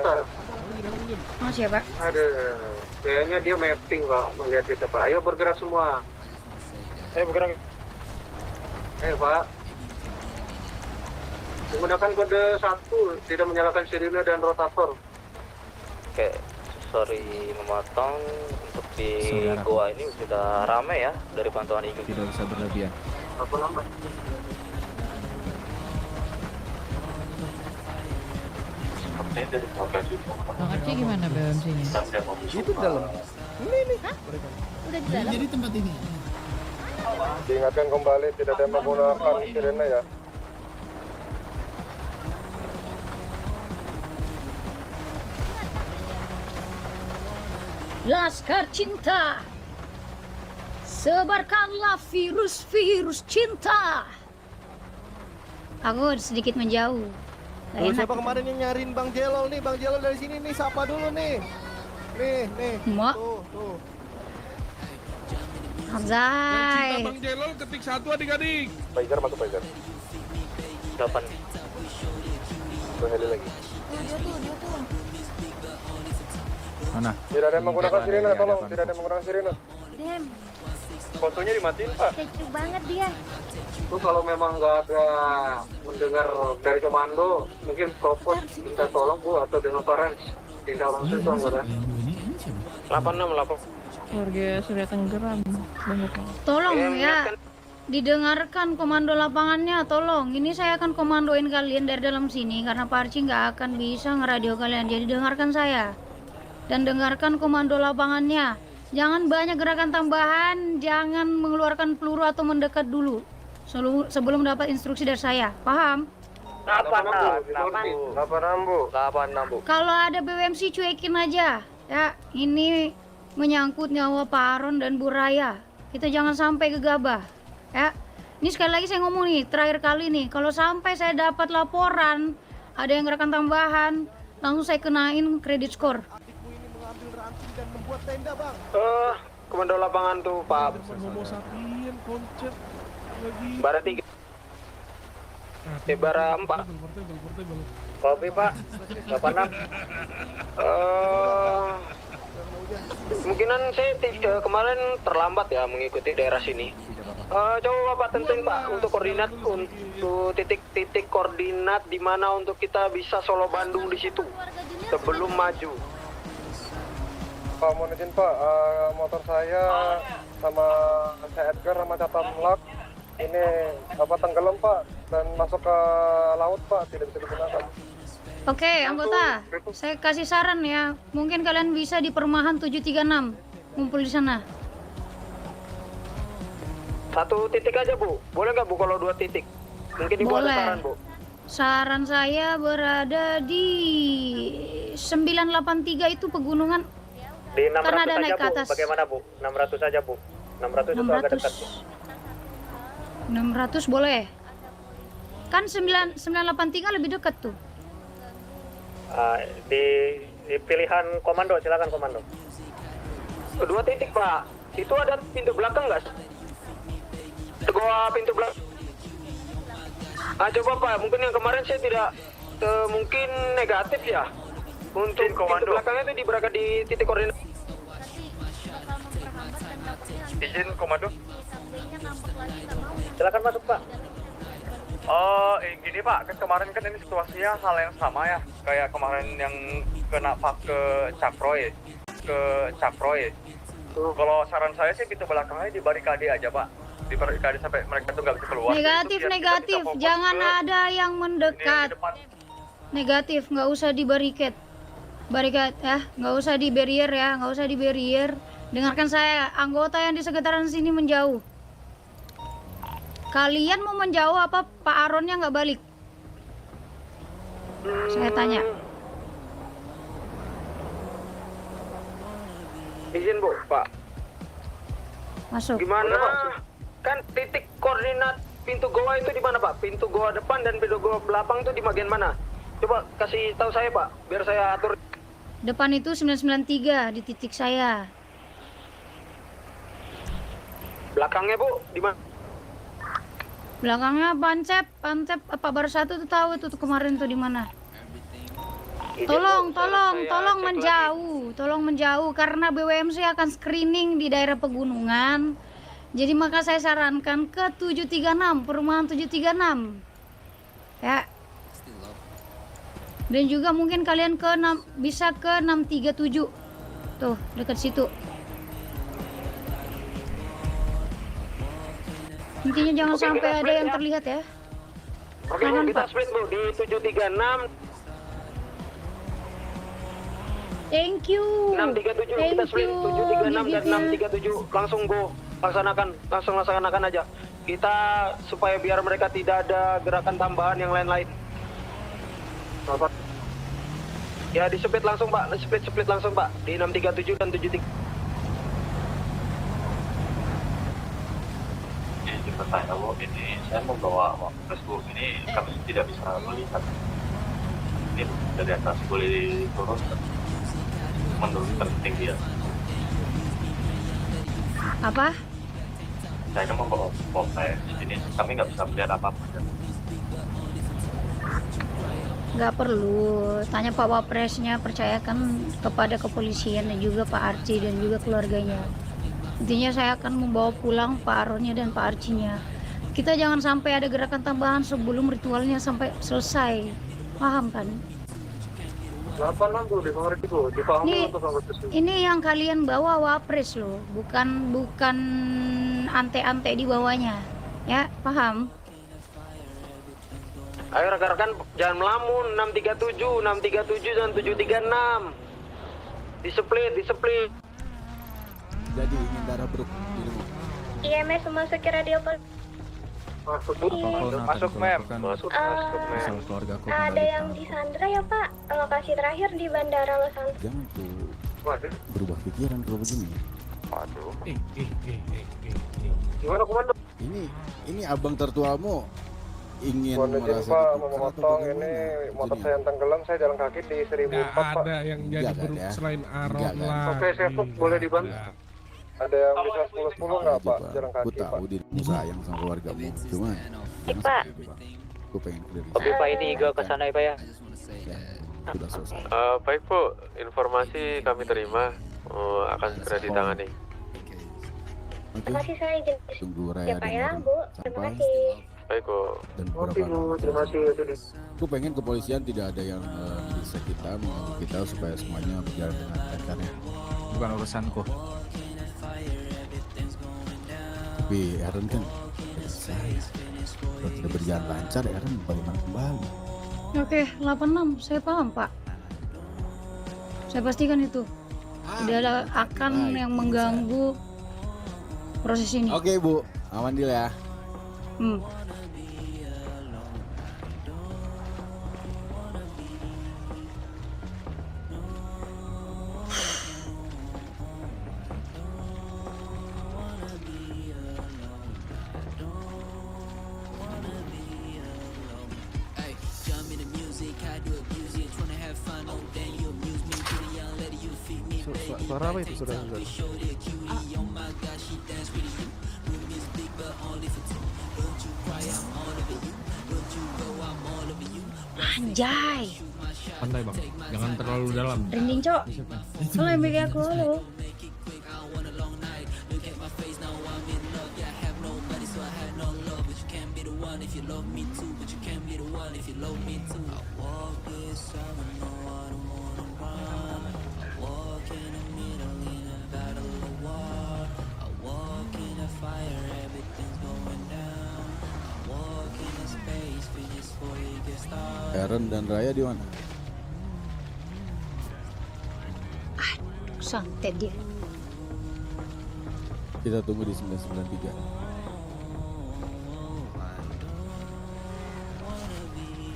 sebentar. Oh siapa? Ada, kayaknya dia mapping Pak, melihat kita Pak. Ayo bergerak semua. Ayo bergerak. Ayo Pak. Menggunakan kode 1, tidak menyalakan sirine dan rotator. Oke, sorry memotong. Untuk di goa ini sudah ramai ya dari pantauan ini. Tidak bisa berlebihan. Apa lambat? Bang Aceh gimana BMC-nya? Itu dalam. Udah di dalam? Jadi tempat ini. Diingatkan kembali tidak ada menggunakan sirine ya. Laskar Cinta, sebarkanlah virus-virus cinta. Aku sedikit menjauh. Gak Tuh, enak. siapa kemarin yang nyariin Bang Jelol nih? Bang Jelol dari sini nih, sapa dulu nih. Nih. Mak. Tuh. Anjay. Bang Jelol ketik 1 adik-adik. Paizer masuk Paizer. 8. Tuh heli lagi. Mana? Tidak ada yang menggunakan Depan, sirine, ya, tolong. depan. Tidak ada yang menggunakan sirine. Damn, Fotonya dimatiin Pak. kecil banget dia. Itu kalau memang nggak ada mendengar dari komando, mungkin propos minta tolong Bu atau dengan parents tindak langsung itu anggota. 86. Keluarga Surya Tenggeram. Banyak banget. Tolong ya, didengarkan komando lapangannya, tolong. Ini saya akan komandoin kalian dari dalam sini karena Pak Archie nggak akan bisa ngeradio kalian. Jadi dengarkan saya dan dengarkan komando lapangannya. Jangan banyak gerakan tambahan, jangan mengeluarkan peluru atau mendekat dulu sebelum dapat instruksi dari saya. Paham? 86. Kalau ada BWMC cuekin aja. Ya, ini menyangkut nyawa Pak Aron dan Bu Raya. Kita jangan sampai gegabah. Ya. Ini sekali lagi saya ngomong nih, terakhir kali nih, kalau sampai saya dapat laporan ada yang gerakan tambahan, langsung saya kenain kredit skor. Adikku ini mengambil ranting dan membuat tenda, Bang. Komando lapangan tuh Pak. Homo sapien konsep lagi. Bara 3. Bara 4. Portable. Kopi Pak. 86. Kemungkinan saya kemarin terlambat ya mengikuti daerah sini. Coba Bapak tentuin Pak untuk koordinat, untuk titik-titik koordinat di mana untuk kita bisa Solo Bandung di situ sebelum maju. Pak, mohon izin Pak, motor saya sama saya Edgar sama Catam Lak ini tenggelam Pak dan masuk ke laut Pak, tidak bisa digunakan. Oke, anggota, saya kasih saran ya. Mungkin kalian bisa di perumahan 736 ngumpul di sana. Satu titik aja Bu, boleh nggak Bu kalau 2 titik? Mungkin Ibu ada Boleh. saran Bu. Saran saya berada di 983 itu pegunungan. Di 600 Karena ada saja naik Bu, ke atas. bagaimana Bu? 600 saja Bu. 600 itu agak dekat Bu. 600 boleh. Kan 983 lebih dekat tuh. Di pilihan komando, silakan komando. 2 titik Pak, itu ada pintu belakang nggak? Gua pintu belakang. Coba Pak, mungkin yang kemarin saya tidak mungkin negatif ya. Untuk pintu belakangnya itu berada di titik koordinat. Izin komando. Silakan masuk Pak. Gini Pak, kan kemarin kan ini situasinya hal yang sama ya, kayak kemarin yang kena Pak ke Cakroy. Kalau saran saya sih pintu belakangnya dibarikade aja Pak, dibarikade sampai mereka tuh nggak bisa keluar. Negatif, Itu biar kita negatif. bisa fokus Jangan ke ada yang ini mendekat. di depan. Negatif, nggak usah di barikat ya, nggak usah di barrier ya, nggak usah di barrier. Dengarkan saya, anggota yang di sekitaran sini menjauh. Kalian mau menjauh apa Pak Aronnya nggak balik? Saya tanya. Izin Bu, Pak. Masuk. Gimana? Kan titik koordinat pintu goa itu di mana Pak? Pintu goa depan dan pintu goa belakang itu di bagian mana? Coba kasih tahu saya Pak, biar saya atur. Depan itu 993 di titik saya. Belakangnya Bu, di mana? Belakangnya Pancep apa Bar 1 tuh tahu itu tuh kemarin tuh di mana? Tolong menjauh karena BWMC akan screening di daerah pegunungan. Jadi maka saya sarankan ke 736, perumahan 736. Ya. Dan juga mungkin kalian bisa ke 637. Tuh, dekat situ. Intinya jangan sampai ada yang terlihat ya. Oke, Bu, kita split Bu di 736. Thank you. 637 kita split 736 dan 637 langsung go laksanakan aja. Kita supaya biar mereka tidak ada gerakan tambahan yang lain-lain. Ya di split langsung Pak, split langsung Pak di 637 dan 73. Ini pertanyaan Bu, ini saya membawa Facebook ini kami tidak bisa melihat. Ini dari atas boleh turun menurunkan ketinggian. Apa? Saya kan membawa popes, ini kami nggak bisa melihat apa-apa. Nggak perlu tanya Pak Wapresnya, percayakan kepada kepolisian dan juga Pak Arci dan juga keluarganya. Intinya saya akan membawa pulang Pak Aronnya dan Pak Arcinya. Kita jangan sampai ada gerakan tambahan sebelum ritualnya sampai selesai. Paham kan? 86 Bu, dipahami Bu, dipahami untuk sampai ke sini. Ini yang kalian bawa Wapres loh, bukan ante-ante di bawahnya. Ya, paham? Ayo rekan-rekan jangan melamun 637 dan 736. Di split. Jadi ingin darah beruk di rumah. IMS memasuki radio Masuk Bu. Masuk mem. Masuk mem. ada yang disandra ya Pak. Lokasi terakhir di Bandara Los Santos. Jangan tuh Waduh. berubah pikiran kalau begini. Waduh. Gimana komando? Ini abang tertuamu ingin Mohon izin merasa Pak, ditukar mau atau memotong bagaimana? ini motor Ini saya yang tenggelam, saya jalan kaki di 1004 Nggak Pak. ada yang jadi Enggak kan buruk ya? selain Aron Enggak kan? lah. Oke, saya boleh dibantu. Ada yang bisa 10-10 nggak aja, Pak, Bang. jalan Aku kaki Pak? tahu dirimu sayang sama keluargamu, cuman jangan Pak. seperti itu, Bang. Aku pengen clear di Oke sini. Pak, ini Igo ke sana ya Pak ya. Ya, sudah selesai. Baik Bu, informasi kami terima akan segera ditangani. Oke, Terima kasih, saya izin tunggu Raya ya Pak ya dan Bu. Aaron Terima sampai kasih. Baik Bu. dan Oke beberapa Bu, orang. terima kasih. Aku pengen kepolisian tidak ada yang bisa kita mengganggu kita supaya semuanya berjalan dengan lancar ya. Bukan urusanku. Tapi Aaron kan dari saya. Kalau tidak berjalan lancar, Aaron bagaimana kembali? Oke, 86. Saya paham, Pak. Saya pastikan itu. Tidak ada akan yang mengganggu proses ini. Oke Bu, aman deal ya. Suara apa itu saudara? Anjay. Santai Bang, jangan terlalu dalam. Rinding, Cok. Kalau yang bikin aku lo. Aaron dan Raya di mana? Santet dia. Kita tunggu di 993.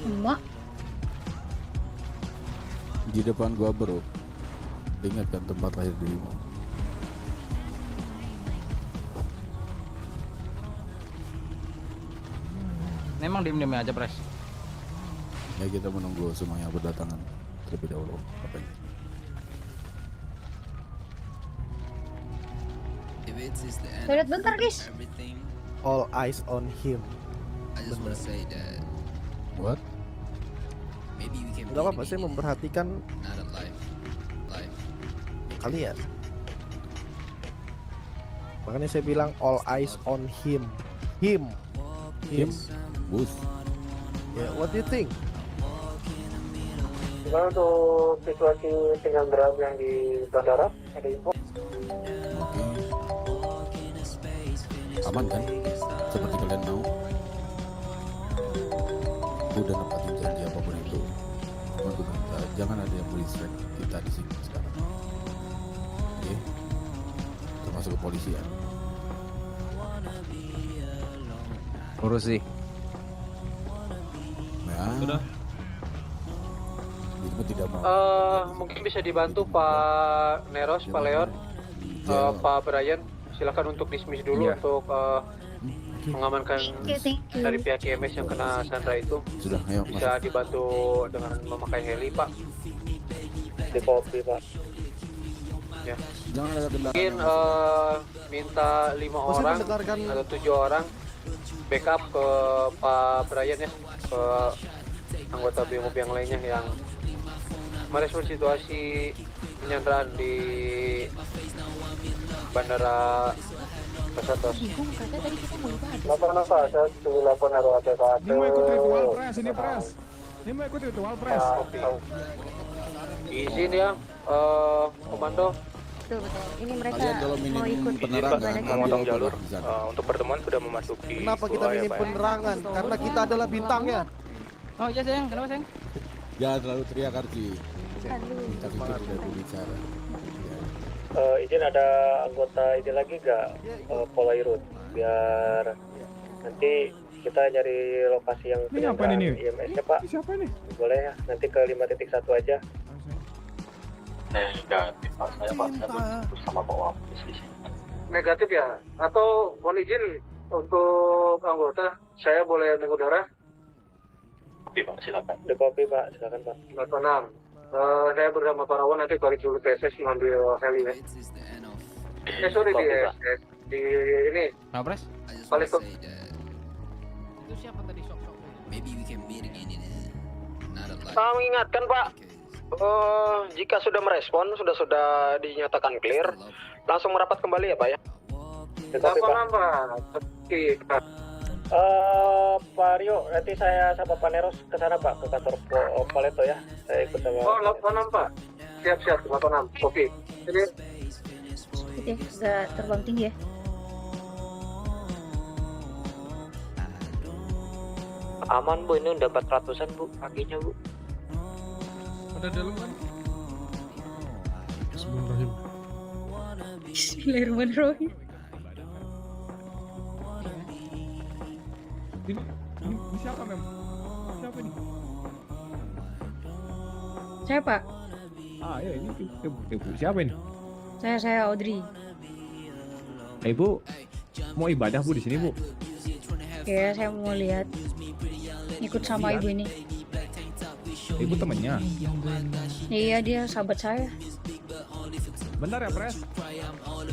Emak. Di depan gua bro. Ingatkan tempat lahir dirimu. Memang diem-diem aja, Pres. Ya kita menunggu semuanya berdatangan terlebih dahulu. Apa ini? Toilet bentar, guys. All eyes on him. Bener. What? Gak apa-apa, saya memperhatikan kalian. Makanya saya bilang all eyes on him. Him. Bus. Yeah, what do you think? Gimana untuk situasi penyanderaan yang di bandara? Ada info? Oke. Aman kan? Seperti kalian mau. Gue udah nempatin janji apapun itu. Cuma gue minta jangan ada yang beristrek kita di sini sekarang. Oke? Termasuk kepolisian. Urus sih. Nah. Sudah. Itu tidak mau. Mungkin bisa dibantu Pak Neros, Pak Leon, Pak Brian. Silakan untuk dismiss dulu untuk mengamankan Thank you. dari pihak IMS yang kena Sandra itu. Sudah, ayo Bisa masuk. dibantu dengan memakai heli, Pak. Di kopi, Pak. Ya. Jangan ada kendaraan. Mungkin minta 5 orang atau 7 orang backup ke Pak Brian ya, ke anggota BRIMOB yang lainnya yang merespon situasi penyanderaan di Bandara Pesatos. Lapor apa? Saya sudah lapor RW1. Ini mau ikut ritual pres, ini pres. Ini mau ikut ritual pres. Izin ya, komando. Betul. Ini mereka Kalian kalau mau minim ikut penerangan, memotong jalur di sana. untuk pertemuan sudah memasuki. Kenapa kita minim penerangan? Karena kita adalah bintangnya. Oh iya sayang, kenapa sayang? Jangan terlalu teriak Arci. Kita pikir udah berbicara. Izin ada anggota ini lagi nggak Polairut biar nanti kita nyari lokasi yang Ini apa ini? IMS ya Pak. Siapa ini? Boleh ya nanti ke 5.1 aja. Negatif Pak, saya Pak, saya bersama Pak Wapus di sini. Negatif ya? Atau mohon izin untuk anggota saya boleh mengudara? Oke Pak, silakan. Di kopi Pak, silakan Pak. Tenang. Saya bersama Pak Rawan nanti balik dulu ke SS ngambil heli ya. Sorry di SS. Di ini. Nah, pres? Balik ke. Itu siapa tadi sok-sok? Saya mengingatkan Pak, jika sudah merespon, sudah dinyatakan clear, langsung merapat kembali ya Pak ya. Apa? Pak Rio, nanti saya sama Pak Neros ke sana Pak, ke kantor Paleto ya. Saya ikut sama. Oh, 86 Pak. Siap, 86. Oke. Jadi Gitu ya, nggak terbang tinggi ya. aman Bu, ini udah 400-an Bu, kakinya Bu. Ada dalam kan? Bismillahirrahmanirrahim. Bismillahirrahmanirrahim. Ini siapa mem? Siapa ini? Saya Pak, Ah ya ini ibu. Siapa ini? saya Audrey. Ibu mau ibadah Bu di sini Bu? Ya, saya mau lihat. Ikut sama ibu ini. Ibu temennya. Iya, dia sahabat saya. Bentar ya pres.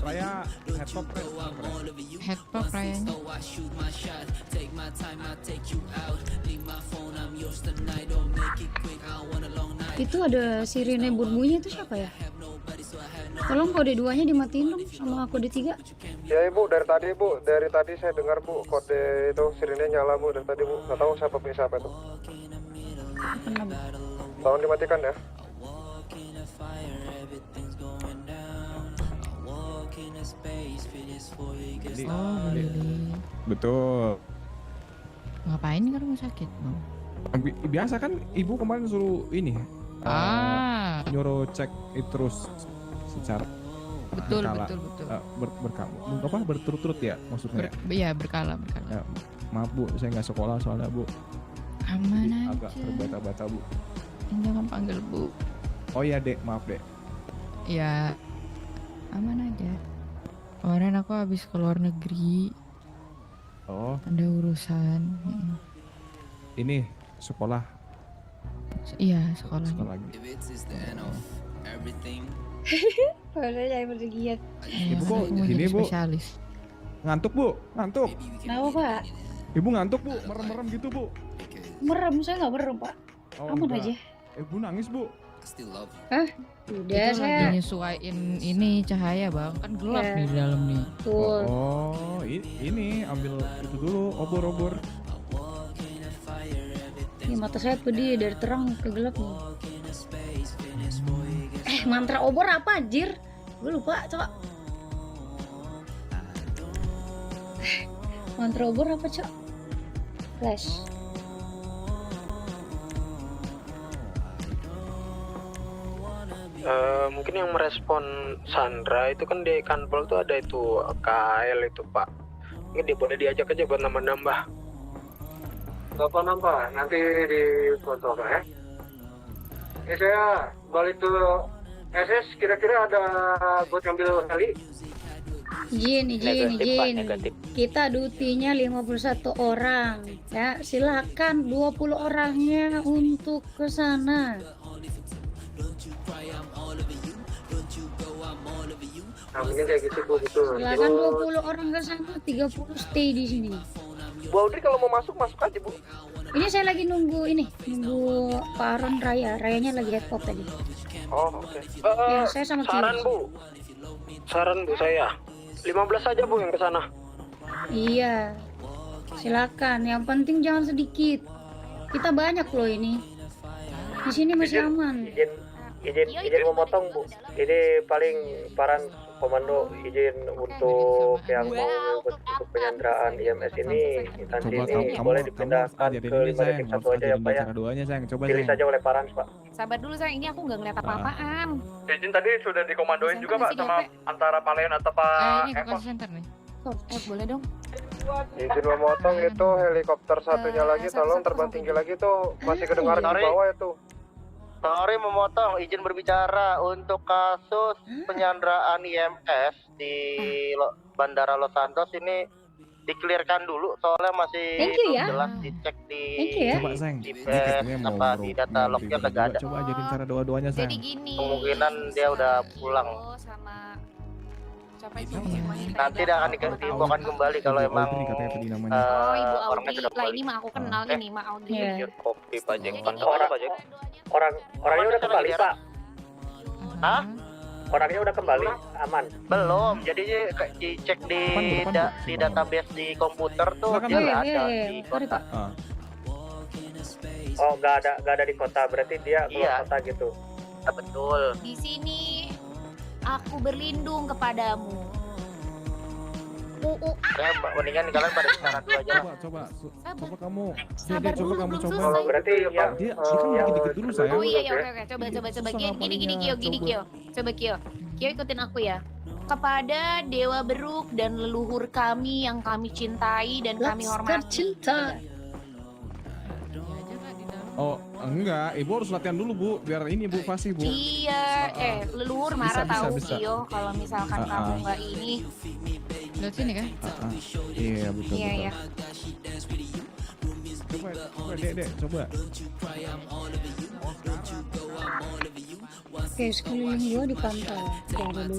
Raya headpop pres. Headpop rayanya. Itu ada sirine berbunyi itu siapa ya? Tolong kode 2-nya dimatiin dong sama kode 3. Ya Ibu, dari tadi saya dengar Bu, kode itu sirine nyala Bu dari tadi Bu. Nggak tahu siapa punya siapa itu. Pernah, Bu. Tolong dimatikan ya. Oh, boleh. Betul. Ngapain ke rumah sakit? Biasa kan ibu kemarin suruh ini. Nyuruh cek itu terus secara Betul. berturut-turut ya maksudnya. Iya, berkala. Ya, maaf Bu, saya nggak sekolah soalnya Bu. Aman aja. Agak terbata-bata Bu. Jangan panggil Bu. Oh iya Dek, maaf Dek. Ya, aman aja. Kemarin aku habis ke luar negeri. Oh, Ada urusan. ini sekolah. Iya, sekolah. lagi. Padahal saya bergiat. Ibu kok Aku mau gini jadi Bu? spesialis. Ngantuk Bu, ngantuk. Kenapa Pak? Ibu ngantuk Bu, merem-merem gitu Bu. Merem, saya nggak merem Pak. Oh, Aman enggak. aja. Bu nangis Bu. Hah? Udah Itu saya. lagi nyesuaiin ini cahaya bang, kan gelap Ya. nih di dalam nih. Betul. Oh, ini ambil itu dulu obor-obor. Ini mata saya pedih dari terang ke gelap nih. Mantra obor apa anjir? Gue lupa, Cok. Mantra obor apa, Cok? Flash. Mungkin yang merespon Sandra itu kan di kanpol tuh ada itu KL itu Pak. Mungkin dia boleh diajak aja buat nambah-nambah. Gak apa-apa, nanti di foto ya. Ini saya balik ke SS, kira-kira ada buat ngambil heli? Izin. Kita dutinya 51 orang. Ya, silakan 20 orangnya untuk ke sana. Nah, mungkin kayak gitu Bu, gitu. Silakan 20 orang ke sana, 30 stay di sini. Bu Audrey kalau mau masuk aja Bu. Ini saya lagi nunggu Pak Aron Rayanya lagi head pop tadi. Oh oke. Ya, saya sama Saran Bu saya 15 aja Bu yang ke sana. Iya, silakan. Yang penting jangan sedikit. Kita banyak loh ini. Di sini masih aman. Izin memotong Bu. Ini paling paran komando izin untuk yang mau ikut penyanderaan IMS ini nanti Coba ini boleh dipindahkan ke 5 detik 1 aja ya Pak ya. Duanya sayang, coba Pilih saja oleh Parans Pak. Sabar dulu sayang, ini aku nggak ngeliat apa-apaan. Izin tadi sudah dikomandoin juga Pak sama antara Pak Leon atau Pak Ini ke call center nih. Boleh dong. Izin memotong itu helikopter satunya lagi tolong terbang tinggi lagi tuh masih kedengaran di bawah ya tuh. Sorry memotong, izin berbicara untuk kasus penyanderaan IMS di Bandara Los Santos ini dikelirkan dulu soalnya masih belum jelas dicek di Coba sayang, di dia katanya mau apa di data lognya kagak ada. Coba ajarin cara doa-doanya sayang. Jadi gini. Kemungkinan dia udah pulang. Sama siapa itu semuanya? Nanti dia akan diinfokan kembali kalau Ibu emang Audrey katanya tadi namanya. Ibu orangnya Audrey. sudah Lah kembali. ini mah aku kenal ini mah Audrey. Iya. Kopi pajak Orangnya udah kembali Pak. Hah? Orangnya udah kembali aman. Belum. Jadi dicek di Depan. di database di komputer tuh Silakan, dia Pak. nggak ada Iya. di Sorry, kota. Pak. Oh nggak ada di kota berarti dia keluar Iya. kota gitu. Ya, betul. Di sini aku berlindung kepadamu. Ya, mendingan kalian pada bicara dulu aja lah. Coba kamu. Sabar Coba dulu, kamu belum coba. selesai. Berarti ya Dia kan dikit-dikit dulu sayang. Oh iya oke. Coba Susah gini ngapalinya, Kio. Coba Kio ikutin aku ya. Kepada Dewa Beruk dan leluhur kami yang kami cintai dan kami hormati. Cinta. Oh enggak, ibu harus latihan dulu Bu, biar ini Bu fasih Bu. Iya, leluhur marah Bisa, tahu bisa. Kio kalau misalkan kamu nggak ini. Lewat sini kan? Iya betul. Iya ya. Coba Dek, coba. Oke, sekeliling gua dipantau. Dari dulu.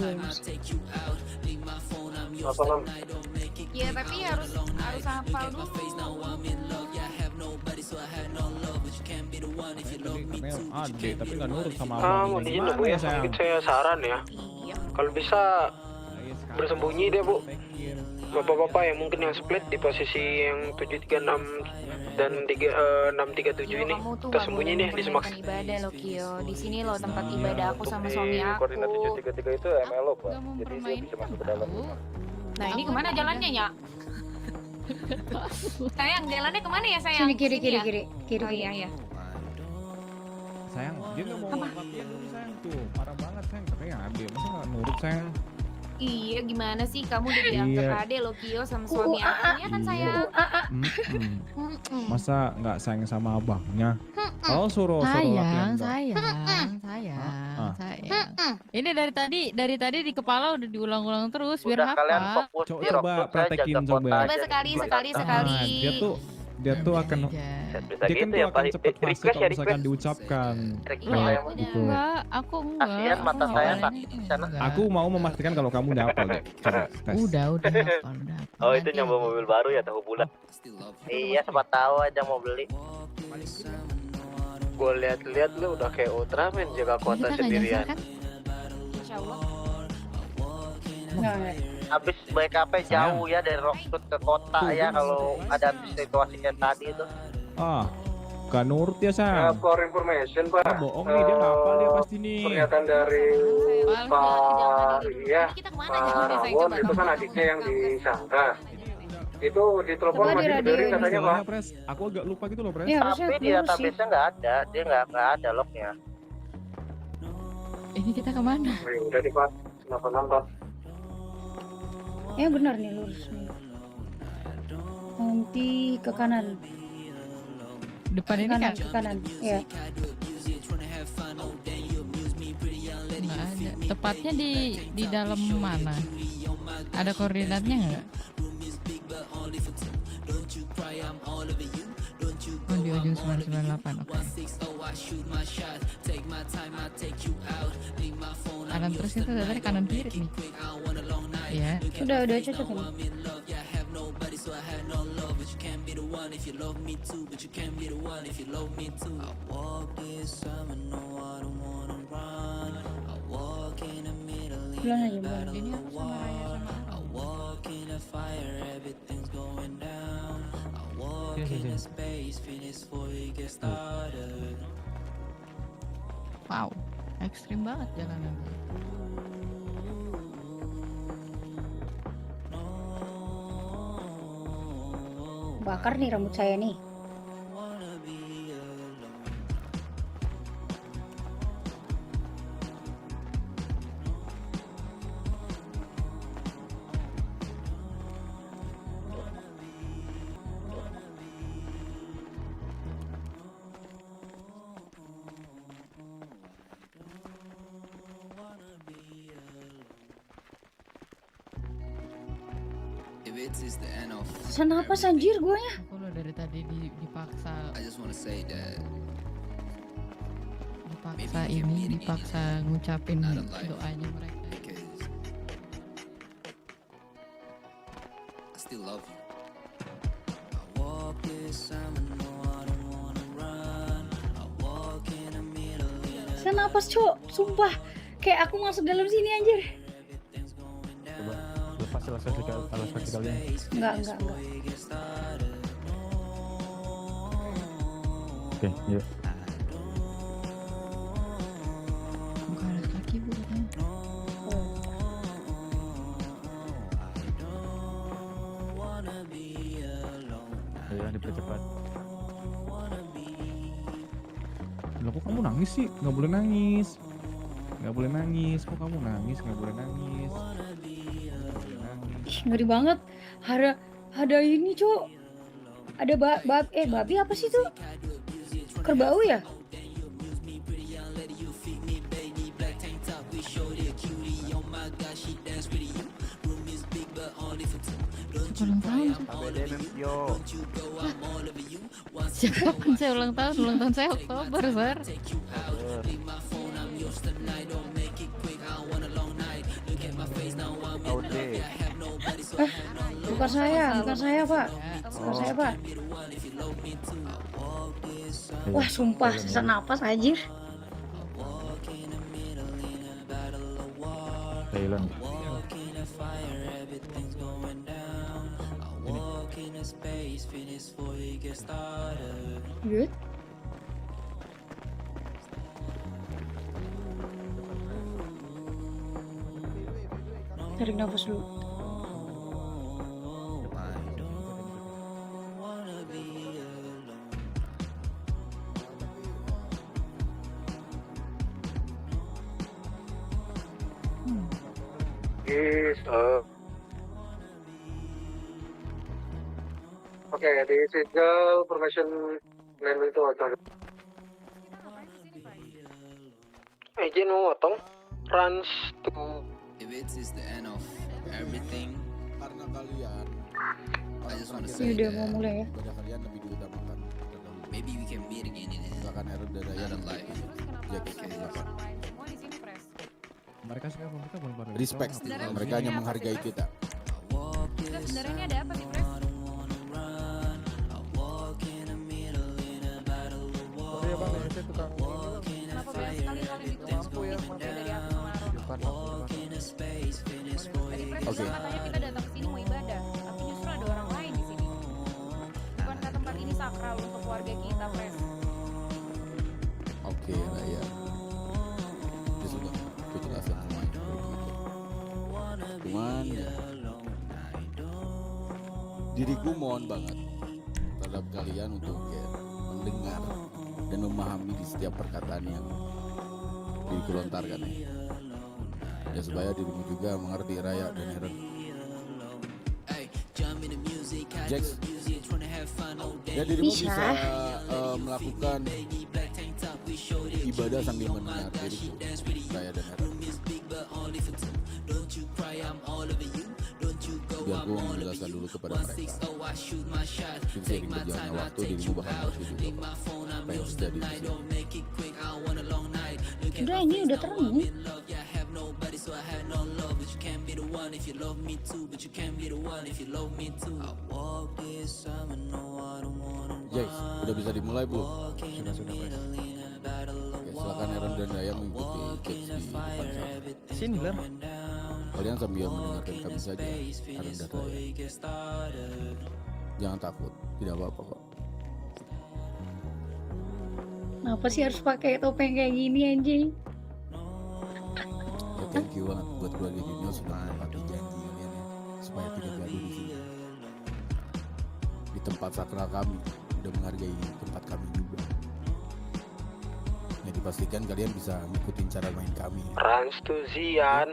Iya tapi harus hafal dulu. Katanya ade, tapi nggak nurut sama Mau abang. izin dulu ya, mungkin saya saran ya. Iya. Kalau bisa bersembunyi deh Bu. Bapak-bapak yang mungkin yang split di posisi yang 736 dan 637 ini Kamu tuh kita nggak sembunyi boleh nih di Semax. mempermainkan ibadah loh Kio. Di sini loh tempat ibadah aku sama suami aku. Koordinat 733 itu MLO Pak. Gak mau Jadi dia bermain bisa masuk ke dalam. Nah ini kemana jalannya ya? Sayang jalannya kemana ya sayang? Sini kiri. Oh iya ya. Sayang, dia nggak mau latihan dulu sayang tuh. Parah banget sayang, katanya ade. Masa nggak nurut sayang? Iya gimana sih kamu udah dianggap Iya. ade lo Kio sama suami aku ya kan sayang? Masa nggak sayang sama abangnya? Kalau suruh latihan dong. Sayang. Ini dari tadi di kepala udah diulang-ulang terus biar Udah kalian hafal. fokus di Coba Rockwood, saya praktekin jaga coba. kota Coba aja. sekali. Dia tuh akan Bisa dia kan gitu tuh ya akan Pak. cepet fasih Request kalau ya misalkan request. diucapkan. Iya, Gitu. Enggak, aku enggak. Kasihan mata Aku saya nggak Pak ini. di sana. Enggak. Aku mau memastikan kalau kamu udah hafal deh. Coba tes. Udah hafal, udah. Oh itu nyoba mobil baru ya tahu bulat. Iya siapa tahu aja mau beli. Gue lihat-lihat lu udah kayak Ultraman jaga kota Kita nggak sendirian. nyasar kan? Insya Allah. Nggak. Habis BKP jauh ya dari Rockwood ke kota ya kalau ada situasi kayak tadi itu. Gak nurut ya, Sam. For information Pak, Bohong nih, dia ngapal dia pasti nih. pernyataan dari Pak iya Kita kemana? Pak Jangan desa itu, Rawon Pak. itu kan adiknya yang disangka. Itu ditelepon Coba masih di radio diberi ini. katanya Pak. Soalnya, Pres, aku agak lupa gitu loh, Pres. Iya, Tapi harusnya di lurus sih. database-nya nggak ada, dia nggak ada lognya. Ini kita kemana? Udah di Pak, kenapa nambah? Ya benar nih lurus nih. Nanti ke kanan. Depan ini kan? Ke kanan. Iya. Nggak ada. Tepatnya di dalam mana? Ada koordinatnya nggak? Oh, di ujung 998, oke. Kanan terus itu dari kanan kiri nih. Iya. Udah cocok ini. Bulan aja bulan. Ini aku sama Raya sama Wow, ekstrim banget jalanannya. Bakar nih rambut saya nih. Kenapa anjir gue ya? Aku lo dari tadi dipaksa. Dipaksa ngucapin doanya mereka. Saya napas cok, sumpah. Kayak aku masuk dalam sini anjir. Lepas alas vertikalnya. Enggak. Oke, yuk. Buka alas kaki bu katanya. Ayo dipercepat. Loh, kok kamu nangis sih? Nggak boleh nangis. Nggak boleh nangis. Kok kamu nangis? Nggak boleh nangis. Ih, ngeri banget. Ada ini cok. Ada babi apa sih tuh? Kerbau ya? Ulang tahun. Kapan saya ulang tahun? Ulang tahun saya Oktober, Sir. Bukan saya Pak. Bukan saya Pak. Wah sumpah sesak napas anjir. Thailand. Good. Tarik nafas dulu. Oke, di single profession name itu akan Izin memotong. Runs to Karena kalian Ini udah mau mulai ya. ibadah kalian lebih diutamakan. Silakan Aaron dan Ryan jaga kesehatan. Mereka sekarang kita baru Respect, mereka hanya menghargai kita. Sebenarnya ini ada apa sih, Pres? Oh iya bang, ini saya Oke. Katanya kita datang ke sini mau ibadah, tapi justru ada orang lain di sini. Bukankah tempat ini sakral untuk keluarga kita, Pres? Oke, Raya. Ya sudah, aku jelaskan semuanya. Cuman diriku mohon banget terhadap kalian untuk ya, mendengar dan memahami di setiap perkataan yang diriku lontarkan ya. Ya supaya dirimu juga mengerti Raya dan Aaron. Jax, ya dirimu bisa melakukan ibadah sambil mendengar diriku, Raya dan Aaron. Biar aku menjelaskan dulu kepada mereka. Mungkin seiring berjalannya waktu dirimu bakal mengerti juga apa yang terjadi di sini. Udah, ini udah terang nih. Jax, udah bisa dimulai belum? Sudah. Oke, silakan Aaron dan Raya mengikuti Jax di depan sana. Sini, Ler. Kalian sambil mendengarkan kami saja, Aaron dan Raya. Jangan takut, tidak apa-apa kok. Kenapa sih harus pakai topeng kayak gini anjing? Ya thank you banget buat keluarga Junior sudah menepati janji kalian ya, supaya tidak gaduh di sini. Di tempat sakral kami, udah menghargai tempat kami juga. Ya dipastikan kalian bisa ngikutin cara main kami. Rans tuh Zian,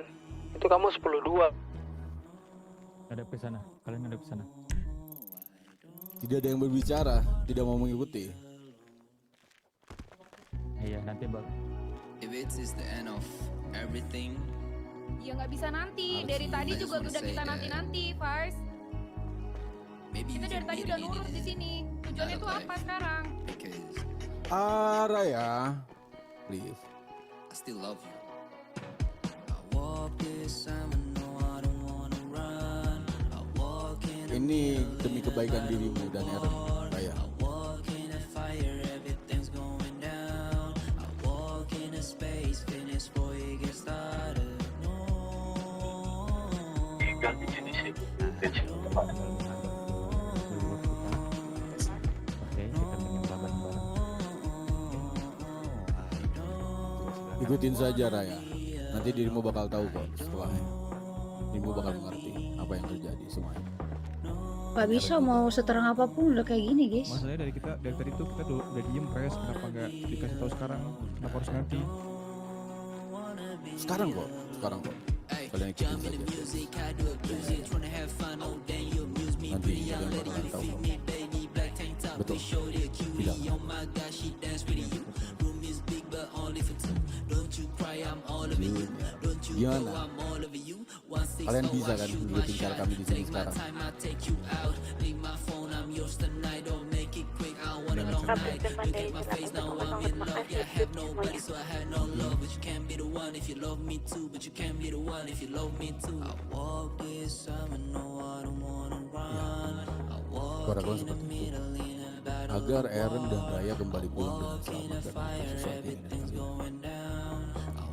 itu kamu 10-2. Ada ke sana, kalian ada ke sana. Tidak ada yang berbicara, tidak mau mengikuti. Iya, nanti bang. Ya nggak bisa nanti. Dari tadi juga udah kita nanti, Fars. Kita dari tadi udah nurut di sini. Tujuannya tuh apa sekarang? Raya, please. Ini demi kebaikan dirimu dan Aaron, Raya. Ganti jenis itu, tension tepat. Oke, kita menyembah bareng-bareng. Ikutin saja Raya. Nanti dirimu bakal tahu kok setelahnya. Dirimu bakal mengerti apa yang terjadi semuanya. Gak bisa mau seterang apapun udah kayak gini, guys. Masalahnya dari tadi tuh kita udah diem, Pres. Kenapa nggak dikasih tahu sekarang? Kenapa harus nanti? Sekarang kok. Kalian ikutin saja. Nanti kalian bakalan tahu kok. Betul. Tidak. Gimana? Kalian bisa kan ngikutin cara kami di sini sekarang? Kurakuan seperti itu agar Aaron dan Raya kembali pulang dengan selamat dan melakukan sesuatu yang ingin kalian.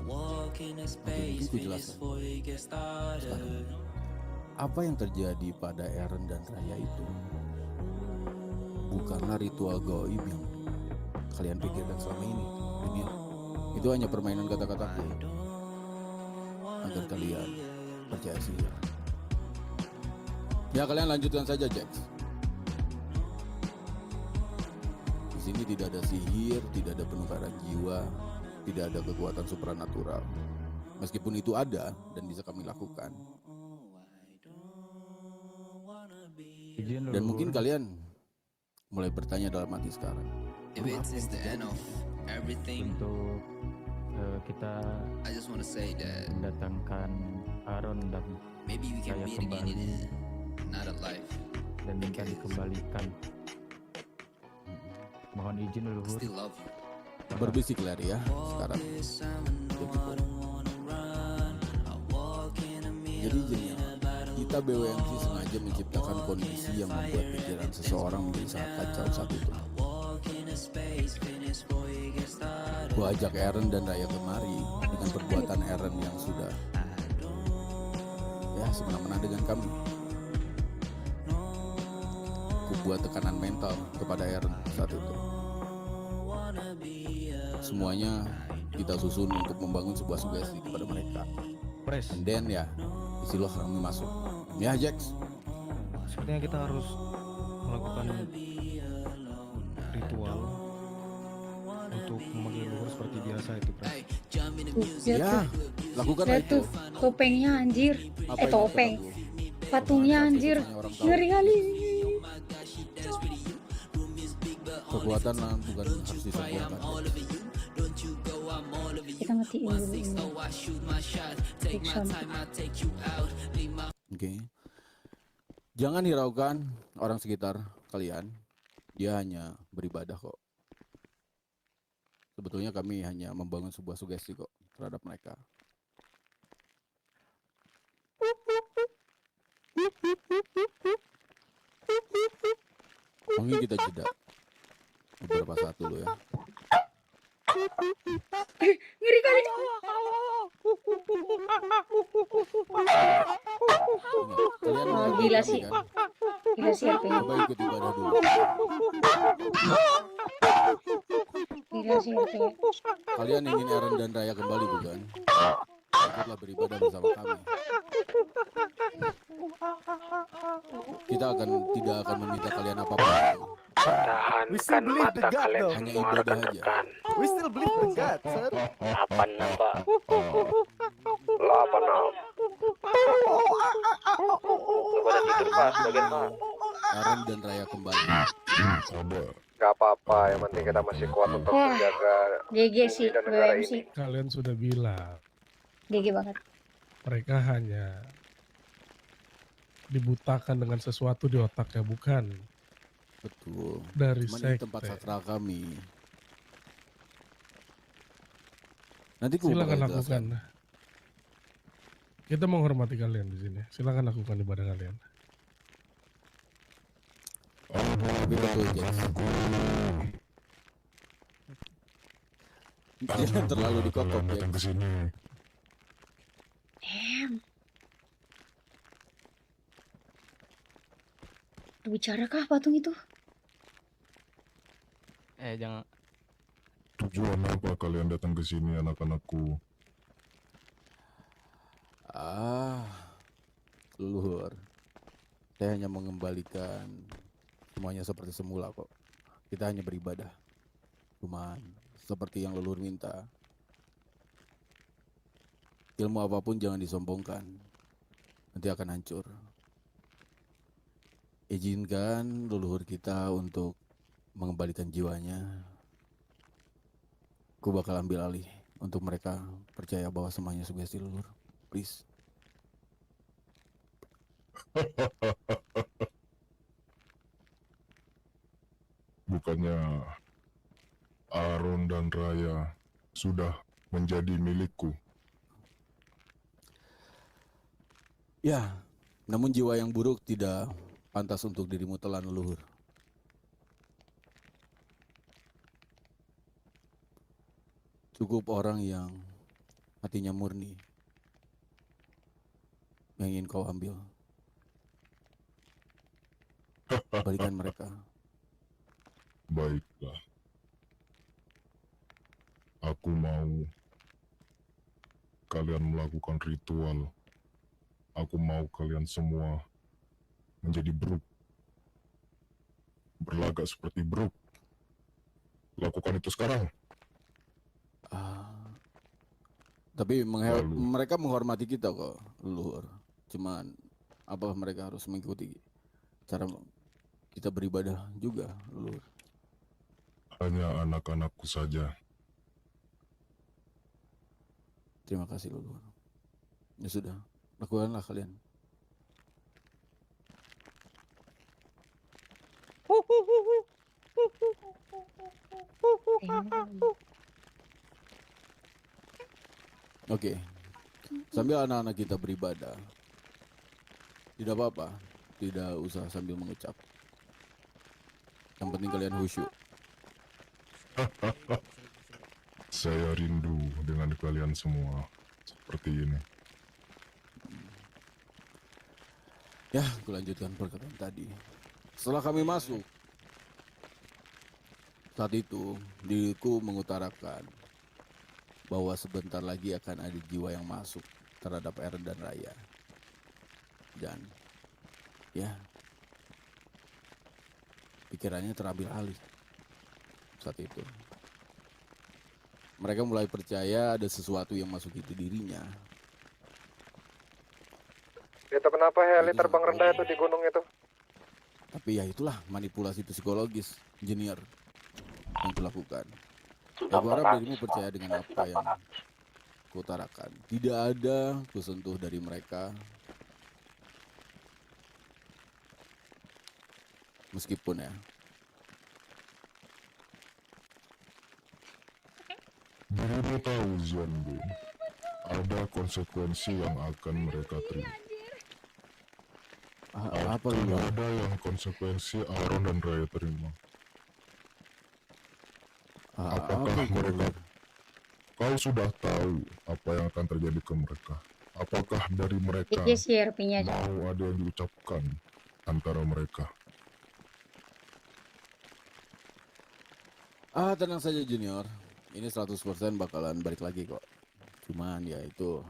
Mungkin ku jelaskan. Sekarang, apa yang terjadi pada Aaron dan Raya itu bukanlah ritual gaib yang kalian pikirkan selama ini. Itu hanya permainan kata-kataku agar kalian percaya sihir. Ya kalian lanjutkan saja, Jax. Di sini tidak ada sihir, tidak ada penukaran jiwa, tidak ada kekuatan supranatural. Meskipun itu ada dan bisa kami lakukan. Dan mungkin kalian mulai bertanya dalam hati sekarang. Untuk kita mendatangkan Aaron dan saya kembali dan minta dikembalikan. Mohon izin leluhur. Berbisik Larry ya sekarang. Jadi jadinya kita BWMC sengaja menciptakan kondisi yang membuat pikiran seseorang menjadi sangat kacau saat itu. Gua ajak Aaron dan Raya kemari dengan perbuatan Aaron yang sudah ya semena-mena dengan kami. Ku buat tekanan mental kepada Aaron saat itu. Semuanya kita susun untuk membangun sebuah sugesti kepada mereka. And then ya, istilah kami masuk. Ya Jax. Sepertinya kita harus melakukan ritual untuk memanggil luhur seperti biasa itu, Pres. Ya, lakukanlah Lihat itu. tuh, topengnya anjir. Apa itu Topeng. Patungnya anjir. Ngeri kali. Kekuatan bukan harus disempurnakan. Kita matiin dulu ini. Fiction. Oke. Jangan hiraukan orang sekitar kalian. Dia hanya beribadah kok. Sebetulnya kami hanya membangun sebuah sugesti kok terhadap mereka. Mungkin kita jeda beberapa saat dulu ya. Ngeri kali. Oh, gila sih. Gila sih RP. Coba ikut ibadah dulu. Gila sih RP. Kalian ingin Aaron dan Raya kembali bukan? Ikutlah beribadah bersama kami. Kita tidak akan meminta kalian apa-apa. Tahankan mata kalian Hanya semua ibadah aja. rekan-rekan. We still believe in God, sir. Apa napa? Lo apa napa? Coba tidur Pak, bagian Pak. Aaron dan Raya kembali. Gak apa-apa, yang penting kita masih kuat untuk Wah, menjaga GG sih dan negara BWM ini. sih. Kalian sudah bilang GG banget. mereka hanya dibutakan dengan sesuatu di otaknya, bukan Betul. dari Cuman ini tempat sekte. sakral kami. Nanti ku Silakan bakal lakukan. jelaskan. Kita menghormati kalian di sini. Silakan lakukan ibadah kalian. Tapi betul Jax. Jangan terlalu dikokok Jax. Damn. Berbicara kah patung itu? Jangan. Tujuan apa kalian datang ke sini, anak-anakku? Leluhur. Saya hanya mengembalikan semuanya seperti semula kok. Kita hanya beribadah. Cuman seperti yang leluhur minta. Ilmu apapun jangan disombongkan. Nanti akan hancur. Izinkan leluhur kita untuk mengembalikan jiwanya. Ku bakal ambil alih untuk mereka percaya bahwa semuanya sugesti leluhur. Please. Bukannya Aaron dan Raya sudah menjadi milikku? Ya, namun jiwa yang buruk tidak pantas untuk dirimu telan leluhur. Cukup orang yang hatinya murni yang ingin kau ambil. Balikan mereka. Baiklah. Aku mau kalian melakukan ritual. Aku mau kalian semua menjadi Brook. Berlagak seperti Brook. Lakukan itu sekarang. Tapi mereka menghormati kita kok, leluhur. Cuman apa mereka harus mengikuti cara kita beribadah juga, leluhur? Hanya anak-anakku saja. Terima kasih, leluhur. Ya sudah, lakukanlah kalian. Oke, sambil anak-anak kita beribadah, tidak apa-apa, tidak usah sambil mengucap. Yang penting kalian khusyuk. Saya rindu dengan kalian semua seperti ini. Ya, kulanjutkan perkataan tadi. Setelah kami masuk, saat itu diriku mengutarakan bahwa sebentar lagi akan ada jiwa yang masuk terhadap Eren dan Raya. Dan ya, pikirannya terambil alih saat itu. Mereka mulai percaya ada sesuatu yang masuk itu dirinya. Itu kenapa heli terbang rendah itu di gunung itu? Tapi ya itulah manipulasi psikologis, engineer, yang kulakukan. Ya, gue harap dirimu percaya dengan apa yang kutarakan. Tidak ada kusentuh dari mereka. Meskipun ya. Dirimu tahu Zanbu, ada konsekuensi yang akan mereka terima. Apa itu? Ada yang konsekuensi Aaron dan Raya terima. Apakah mereka? Kau sudah tahu apa yang akan terjadi ke mereka? Apakah dari mereka mau ada yang diucapkan antara mereka? Tenang saja Junior. Ini 100% bakalan balik lagi kok. Cuman ya itu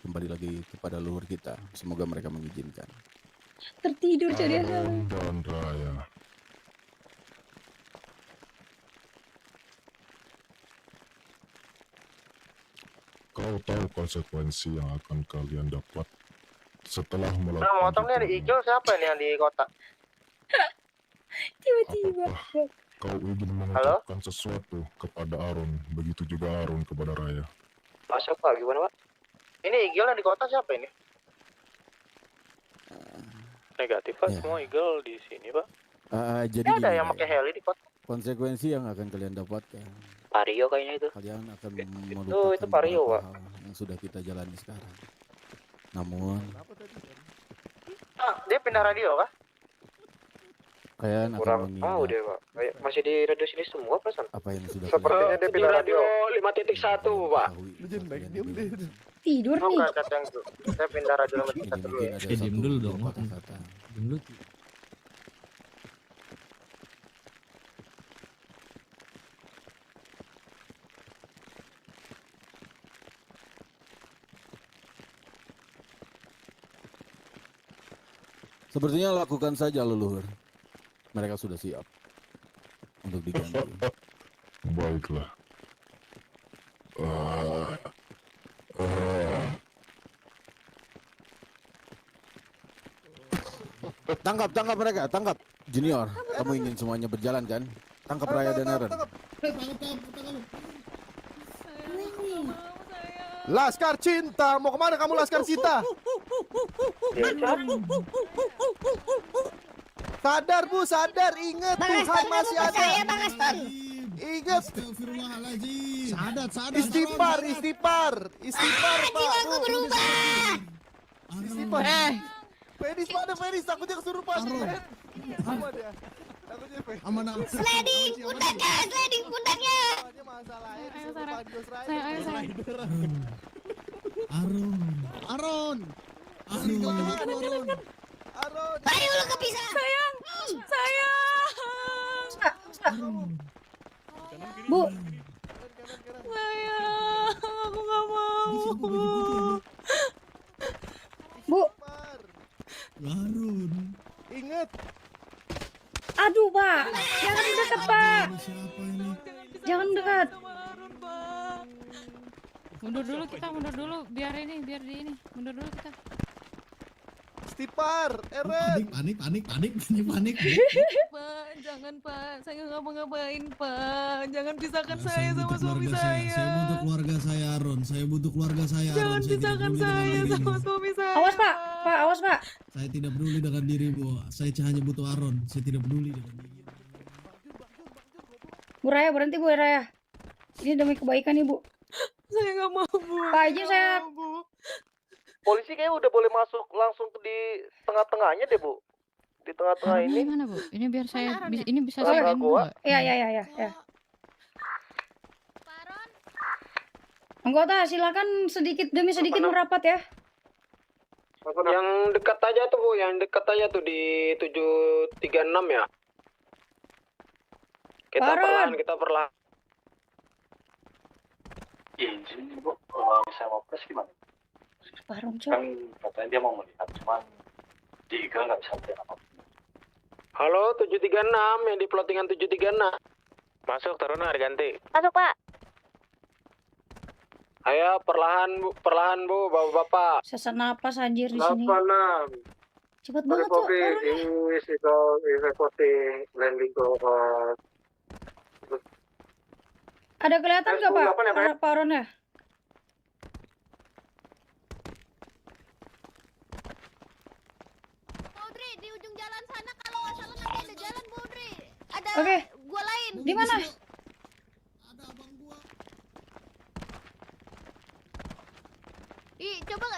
kembali lagi kepada leluhur kita. Semoga mereka mengizinkan. Tertidur jadi Aaron dan Raya. Kau tahu konsekuensi yang akan kalian dapat setelah melakukan. Nah, motornya di Eagle siapa nih yang di kota? Tiba-tiba. Kau ingin mengucapkan sesuatu kepada Aaron, begitu juga Aaron kepada Raya. Pak, siapa? Gimana, Pak? Ini Eagle yang di kota siapa ini? Negatif, Pak. Semua Eagle di sini, Pak. Jadi ada gini, yang pakai heli di kota. konsekuensi yang akan kalian dapatkan. Vario kayaknya itu. Kalian akan itu melupakan Vario, beberapa Pak. hal yang sudah kita jalani sekarang. Namun, Dia pindah radio kah? kalian akan Kurang mengingat tahu deh, Pak. Kayak masih di radio sini semua, perasaan. apa yang sudah Sepertinya dia pindah radio 5.1, Pak. Tidur Oh, nih. nggak kata yang itu. Saya pindah radio nomor 1 dulu ya. Diam dulu dong. Diam dulu. Sepertinya lakukan saja leluhur. Mereka sudah siap untuk diganti. Baiklah. Tangkap mereka, tangkap. Junior, kamu ingin semuanya berjalan kan? Tangkap Raya dan Eren. Laskar Cinta, mau kemana kamu Laskar Cinta? Sadar Bu, sadar, ingat Tuhan masih ada. Ingat. Istighfar, istighfar, istighfar Pak. Istighfar. Feris mana Feris? Takutnya kesurupan. Apa dia? Takutnya Feris. Sliding pundaknya. Aron. Ayo lu kepisah. Sayang. Bu. Sayang, aku nggak mau. Bu. Ingat. Aduh, Pak. Jangan dekat, Pak. Jangan dekat. Mundur dulu kita, mundur dulu. Biar di ini. Mundur dulu kita. Istighfar, Eren. Panik. Pak, jangan Pak. Saya nggak mau ngapain Pak. Jangan pisahkan saya sama suami saya. Saya butuh keluarga saya Aron. Jangan pisahkan saya sama suami saya. Awas, Pak. Pak, awas, Pak. Saya tidak peduli dengan dirimu. Saya hanya butuh Aron. Saya tidak peduli dengan dirimu. Bu Raya, berhenti Bu Raya. Ini demi kebaikan Ibu. Saya nggak mau Bu. Pak, izin saya. Polisi kayaknya udah boleh masuk langsung di tengah-tengahnya deh Bu. Di tengah-tengah ini. Mana Bu? Ini biar saya, ini bisa Oh, saya gua. Iya. Anggota, silakan sedikit demi sedikit merapat ya. Yang dekat aja tuh Bu, yang dekat aja tuh di 736 ya. Kita perlahan. Izin Bu, kalau bisa mau press gimana? Parung Kan katanya dia mau melihat, cuman Diga nggak bisa melihat apa. Halo 736 yang di plottingan 736. Masuk Taruna ganti. Masuk Pak. Ayo perlahan Bu, bapak-bapak. Sesak napas anjir di sini. 86. Cepet banget Cok, parunnya. Ada kelihatan nggak Pak parunnya? Baudri, di ujung jalan sana kalau nggak salah nanti ada jalan Baudri. Ada gua lain. Di mana?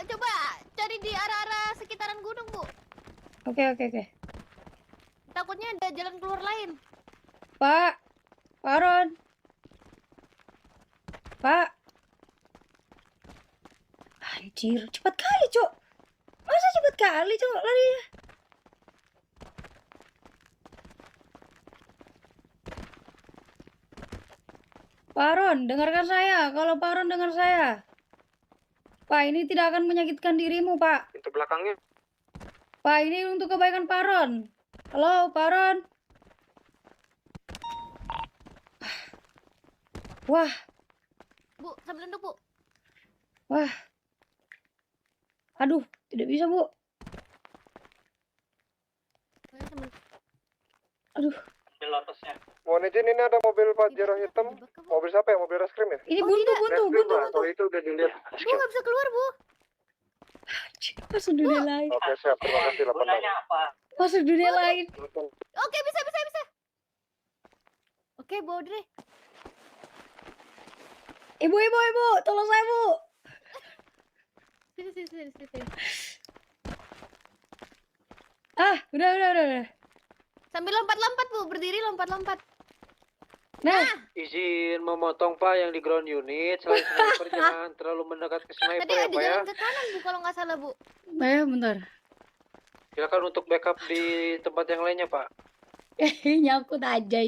Coba cari di arah-arah sekitaran gunung, Bu. Oke. Takutnya ada jalan keluar lain. Pak Aron. Pak. Anjir, cepat kali, Cok. Masa cepat kali, Cok, larinya? Pak Aron, dengarkan saya. Kalau Pak Aron dengar saya. Pak, ini tidak akan menyakitkan dirimu, Pak. Pintu belakangnya. Pak, ini untuk kebaikan Pak Aron. Halo, Pak Aron. Wah. Bu, sambil nunduk, Bu. Wah. Aduh, tidak bisa, Bu. Aduh. Mohon izin, ini ada mobil Pajero hitam. Mobil siapa ya? Mobil reskrim ya? Ini buntu. Oh, itu udah dilihat. Bu nggak bisa keluar, Bu. Masuk dunia lain. Oke, siap. Terima kasih 86. Masuk dunia lain. Oke, bisa. Oke, Baudri. Ibu, tolong saya, Bu. Sini. Ah, udah. Sambil lompat-lompat, Bu. Berdiri lompat-lompat. Nah. Izin memotong Pak yang di ground unit. Selain sniper jangan terlalu mendekat ke sniper Tadi ya ada Pak ya. jalan ke kanan, Bu, kalau nggak salah, Bu. Bentar. Silakan untuk backup di tempat yang lainnya Pak. Nyangkut aja.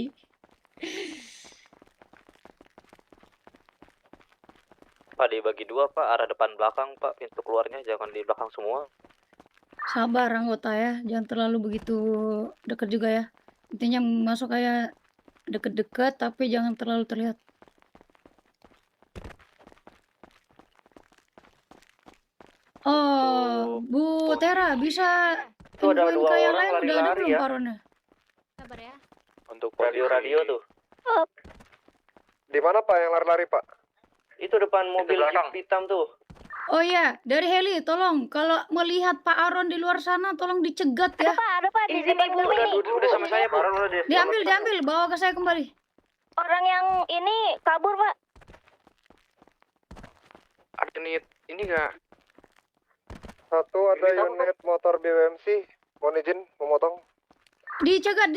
Pak, dibagi dua Pak, arah depan belakang Pak, pintu keluarnya jangan di belakang semua. Sabar anggota ya, jangan terlalu begitu dekat juga ya. Intinya masuk kayak deket-deket tapi jangan terlalu terlihat. Oh, Bu Tera bisa infoin ke yang lain udah ada belum paronnya? Sabar ya. Untuk radio tuh. Di mana Pak yang lari-lari Pak? Itu depan mobil Jeep hitam tuh. Oh iya, dari heli tolong kalau melihat Pak Aron di luar sana tolong dicegat ya. Ada Pak di sini. Udah sama saya Pak. Diambil, bawa ke saya kembali. Orang yang ini kabur, Pak. Ada ini nggak? Satu ada unit motor BWMC. Mohon izin memotong. Dicegat.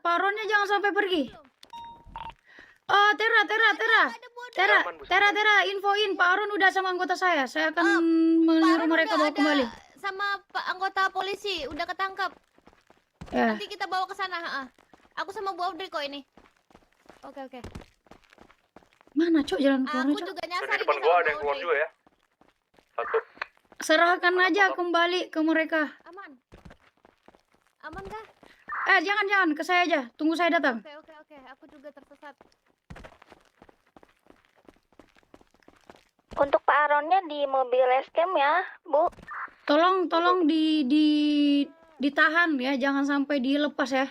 Pak Aronnya jangan sampai pergi. Oh, Tera, infoin Pak Aron udah sama anggota saya. Saya akan menyuruh mereka bawa kembali. Sama Pak anggota polisi udah ketangkap. Ya. Nanti kita bawa ke sana. Aku sama Bu Audrey kok ini. Oke. Mana Cok jalan keluarnya Aku Cok? juga nyasar. Di depan gua ada yang keluar juga ya. Satu. Serahkan aja kembali ke mereka. Aman kah? Jangan ke saya aja. Tunggu saya datang. Oke. Aku juga tersesat. Untuk Pak Aronnya di mobil rescam ya, Bu. Tolong ditahan ya, jangan sampai dilepas ya.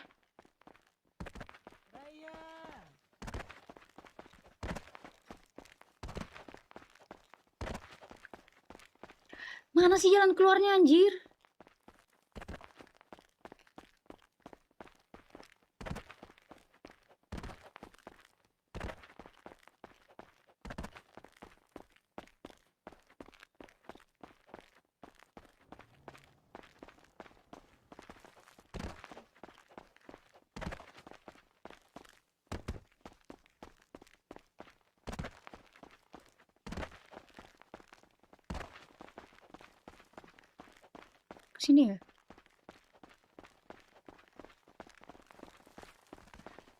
Mana sih jalan keluarnya anjir? Sini ya.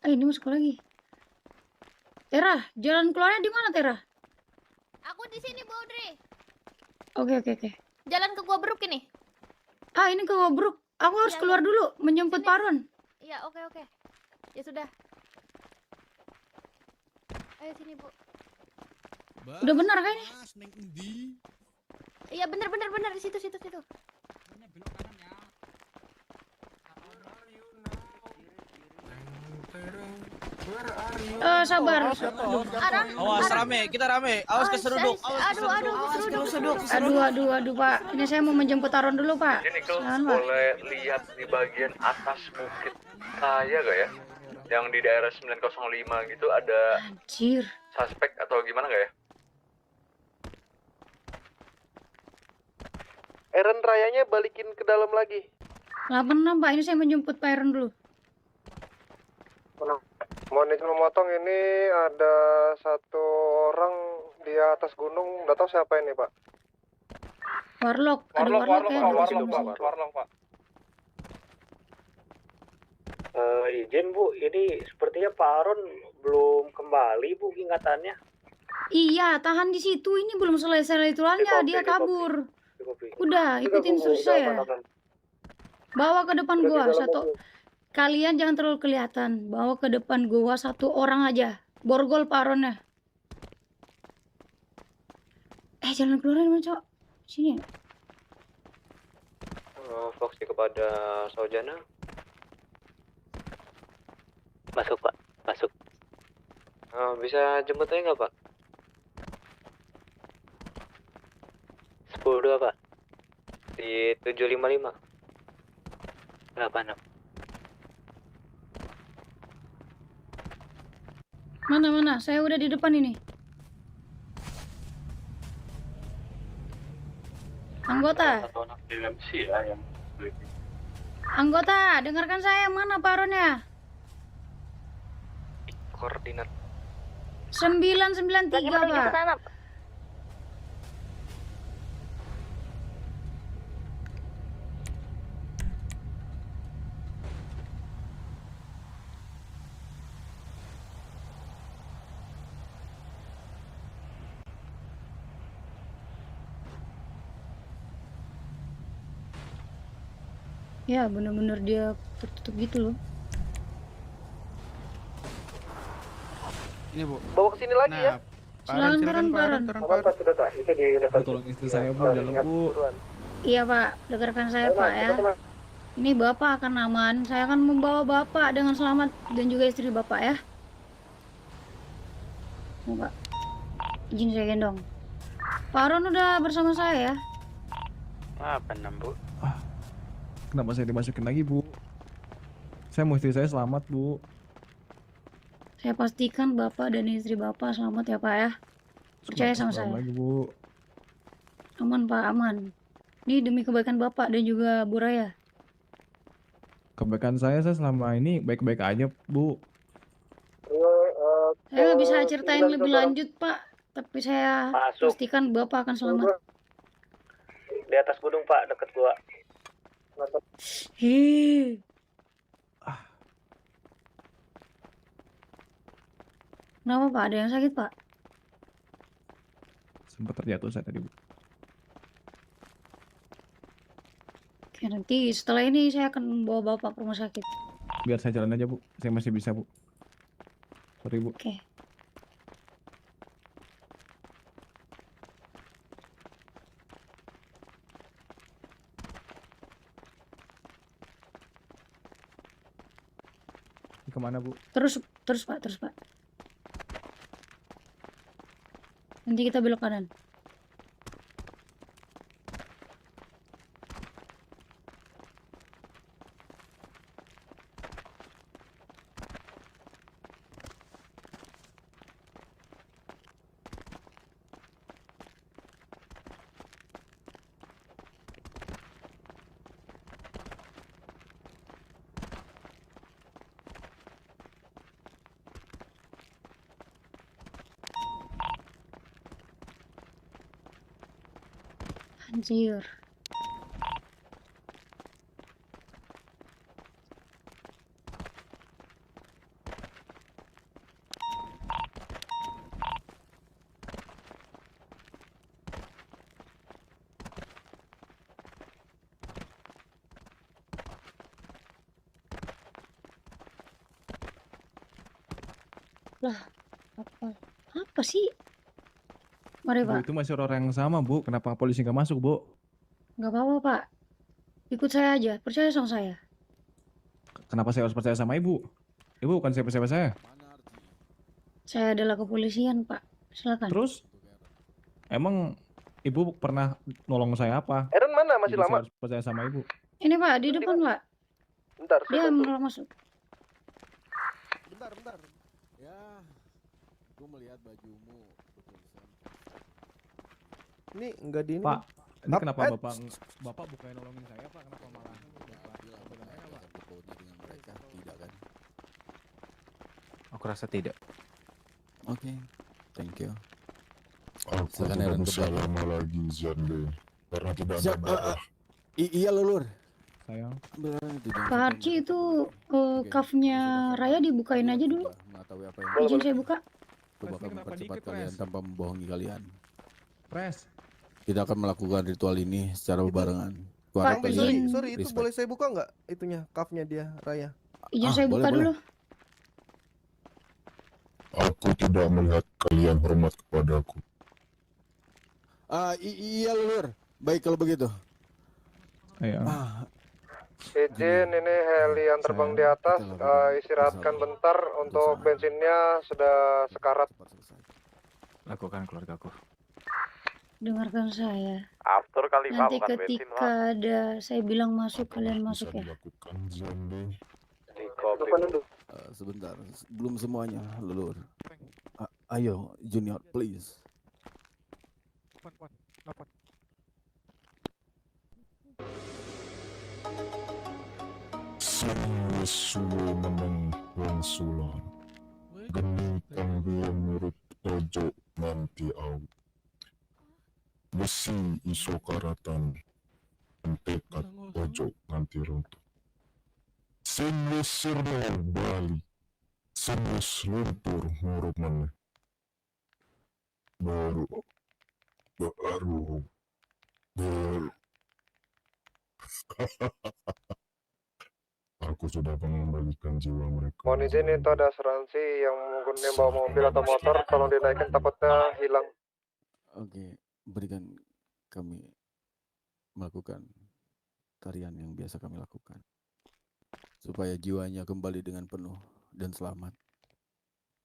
Ini masuk lagi. Tera, jalan keluarnya di mana, Tera? Aku di sini, Bu Audrey. Oke. Jalan ke Gua Beruk ini. Ini ke Wobruk. Aku harus Iya, keluar iya. dulu menjemput Paron. Iya, oke. Ya sudah. Ayo sini, Bu. Udah benar kan ini? Iya, benar di situ. Sabar. Awas rame, kita rame. Awas keseruduk. Aduh, Pak. Ini saya mau menjemput Aron dulu, Pak. Ini Nichols Silakan, Pak. boleh lihat di bagian atas bukit saya gak ya? Yang di daerah 905 gitu ada Anjir. suspek atau gimana gak ya? Eren rayanya balikin ke dalam lagi. 86, Pak. Ini saya menjemput Pak Aaron dulu. Mohon izin memotong, ini ada satu orang di atas gunung, nggak tahu siapa ini, Pak. Warlock ya, Warlock, Pak. Izin Bu, ini sepertinya Pak Aron belum kembali Bu ingatannya. Iya, tahan di situ. Ini belum selesai ritualnya. Dia kabur. Udah, ikutin instruksi saya. Bawa ke depan gua satu. Kalian jangan terlalu kelihatan. Bawa ke depan gua satu orang aja. Borgol Paronnya. Jalan keluar mana, Cok? Sini. Foxy kepada Saujana. Masuk Pak, masuk. Bisa jemput aja nggak Pak? 10-2 Pak. Di 755. 86. Mana? Saya udah di depan ini. Anggota. Anggota, dengarkan saya. Mana Paronnya? Koordinat 993, Pak. Ya, bener-bener dia tertutup gitu loh. Ini Bu. Bawa ke sini lagi ya. Silakan Paron. Tolong istri saya Bu, dalam Bu. Iya Pak, dengarkan saya Pak ya. Ini Bapak akan aman. Saya akan membawa Bapak dengan selamat dan juga istri Bapak ya. Oh, Pak. Izin saya gendong. Paron udah bersama saya ya. apa Bu? Kenapa saya dimasukin lagi Bu? Saya mau istri saya selamat Bu. Saya pastikan Bapak dan istri Bapak selamat ya Pak ya. Percaya sama saya. Lagi Bu. Aman Pak, aman. Ini demi kebaikan Bapak dan juga Bu Raya. Kebaikan saya selama ini baik-baik aja Bu. Saya nggak bisa ceritain lebih lanjut Pak, tapi saya pastikan Bapak akan selamat. Di atas gunung Pak, deket gua. Hei. Kenapa Pak? Ada yang sakit Pak? Sempat terjatuh saya tadi Bu. Oke, nanti setelah ini saya akan membawa Bapak ke rumah sakit. Biar saya jalan aja Bu, saya masih bisa Bu. Sorry Bu. Oke. Kemana Bu? Terus Pak. Nanti kita belok kanan. Anjir. Lah, apa sih? Mari Bu, Pak. itu masih orang yang sama, Bu. Kenapa polisi nggak masuk, Bu? Nggak apa-apa Pak. Ikut saya aja, percaya sama saya. Kenapa saya harus percaya sama Ibu? Ibu bukan siapa-siapa saya. Saya adalah kepolisian Pak. Silakan. Terus, emang Ibu pernah nolong saya apa? Aaron mana? Masih Jadi lama? saya harus percaya sama Ibu. Ini Pak, di depan Pak. Bentar, Dia saya bantu. mau masuk. Bentar. Ya, gue melihat bajumu bertulisan. Ini enggak di ini. Pak, ini kenapa Eh, Bapak bukannya nolongin saya, Pak? Kenapa malah Bapak bilang saya, Pak? Dengan mereka tidak kan? Aku rasa tidak. Oke, thank you. Aku Silakan tidak Aaron ke bisa belakang. lama lagi Zande karena tidak ada Siap, darah. Iya Lulur. Sayang. Beneran itu jangan Pak Archie itu cuff-nya Raya dibukain aja dulu. mengetahui apa yang Izin saya buka. Coba kami mempercepat kalian tanpa membohongi kalian. Pres. Kita akan melakukan ritual ini secara berbarengan. Ku Pak, harap kalian Sorry, itu respect. boleh saya buka nggak? Itunya, cuff-nya dia, Raya. Izin saya buka dulu. Aku tidak melihat kalian hormat kepadaku. Iya Lulur. Baik kalau begitu. Iya. Izin, ini heli yang terbang di atas, istirahatkan bentar untuk bensinnya sudah sekarat. Lakukan keluargaku. Dengarkan saya. After kali Pak, Nanti bukan bensin ketika Pak. ada saya bilang masuk, kalian masuk ya. Lakukan Zande. Di kopi. Sebentar, belum semuanya Lulur. Ayo Junior, please. Sing suwe meneng wong sulang. Geni kang duwe murid ojo nganti au. Besi iso karatan. Tekad ojo nganti runtuh. Sing wis sirna bali. Sing wis luntur ngurup meneh. Baru Aku sudah mengembalikan jiwa mereka. Mohon izin, itu ada asuransi yang menggunakan bawa mobil atau motor, tolong dinaikin takutnya hilang. Oke, berikan kami melakukan tarian yang biasa kami lakukan. Supaya jiwanya kembali dengan penuh dan selamat.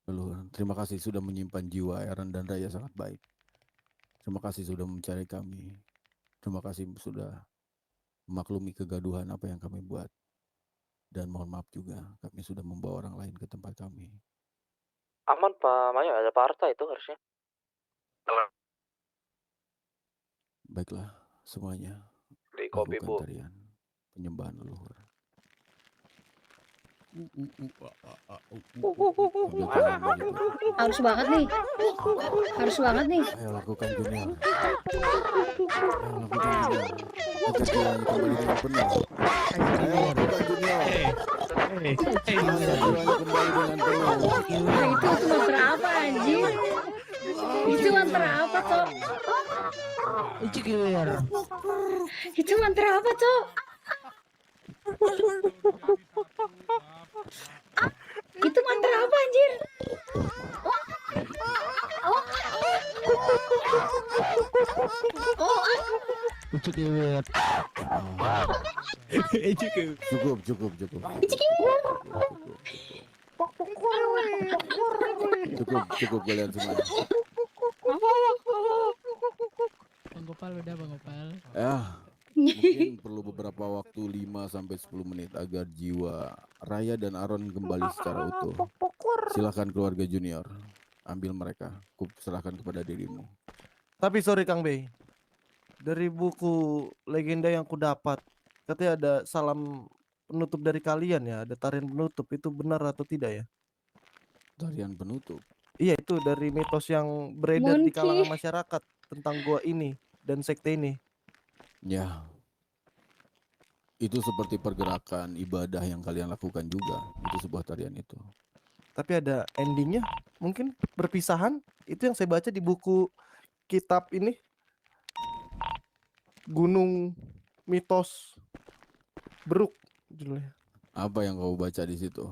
Leluhur, terima kasih sudah menyimpan jiwa Aaron dan Raya sangat baik. Terima kasih sudah mencari kami. Terima kasih sudah memaklumi kegaduhan apa yang kami buat. Dan mohon maaf juga, kami sudah membawa orang lain ke tempat kami. Aman Pak Mayo, ada Pak Arta itu harusnya. Baiklah, semuanya. Di kopi, lakukan Bu. tarian penyembahan leluhur. Harus banget nih. Harus banget nih. Ayo lakukan Junior. Ayo lakukan Junior. Agar jiwanya kembali dengan penuh. Ayo lakukan Junior. Agar jiwanya kembali dengan penuh. Nah, itu mantra apa anjing? Itu mantra apa toh? Itu mantra apa toh? Itu mantra apa anjir? Cukup. Cukup kalian semua. Bang Gopal udah Bang Gopal. Ya, mungkin perlu beberapa waktu 5-10 menit agar jiwa Raya dan Aaron kembali secara utuh. Silakan keluarga Junior, ambil mereka. Ku serahkan kepada dirimu. Tapi sorry Kang Bey, dari buku legenda yang ku dapat, katanya ada salam penutup dari kalian ya, ada tarian penutup, itu benar atau tidak ya? Tarian penutup? Iya, itu dari mitos yang beredar di Monkey. kalangan masyarakat tentang gua ini dan sekte ini. Ya, itu seperti pergerakan ibadah yang kalian lakukan juga. Itu sebuah tarian itu. Tapi ada endingnya, mungkin berpisahan. Itu yang saya baca di buku kitab ini, Gunung Mitos Beruk judulnya. Apa yang kau baca di situ?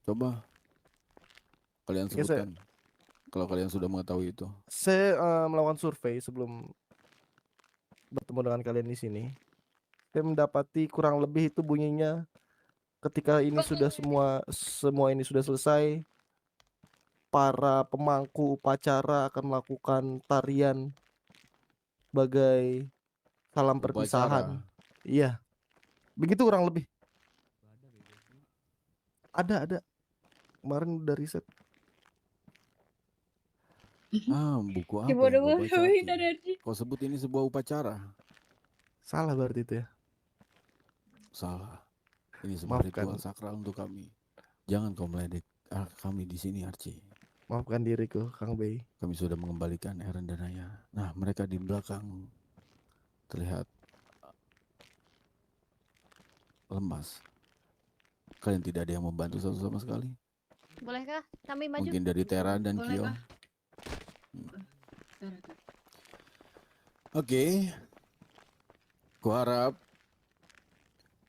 Coba. Kalian Ya, saya- sebutkan kalau kalian sudah mengetahui itu. Saya melakukan survei sebelum bertemu dengan kalian di sini. Saya mendapati kurang lebih itu bunyinya ketika ini sudah semua ini sudah selesai, para pemangku upacara akan melakukan tarian sebagai salam perpisahan. Iya. Begitu kurang lebih. Ada. Kemarin udah riset. Buku apa Coba yang kau dong, baca? ini Archie? dari Kau sebut ini sebuah upacara. Salah berarti itu ya. Salah. Ini sebuah Maafkan. ritual sakral untuk kami. Jangan kau meledek kami di sini, Archie. Maafkan diriku, Kang Bey. Kami sudah mengembalikan Eren dan Naya. Nah, mereka di belakang terlihat lemas. Kalian tidak ada yang membantu satu sama sekali. Bolehkah kami maju? Mungkin dari Tera dan Kyo. Bolehkah? Oke. Kuharap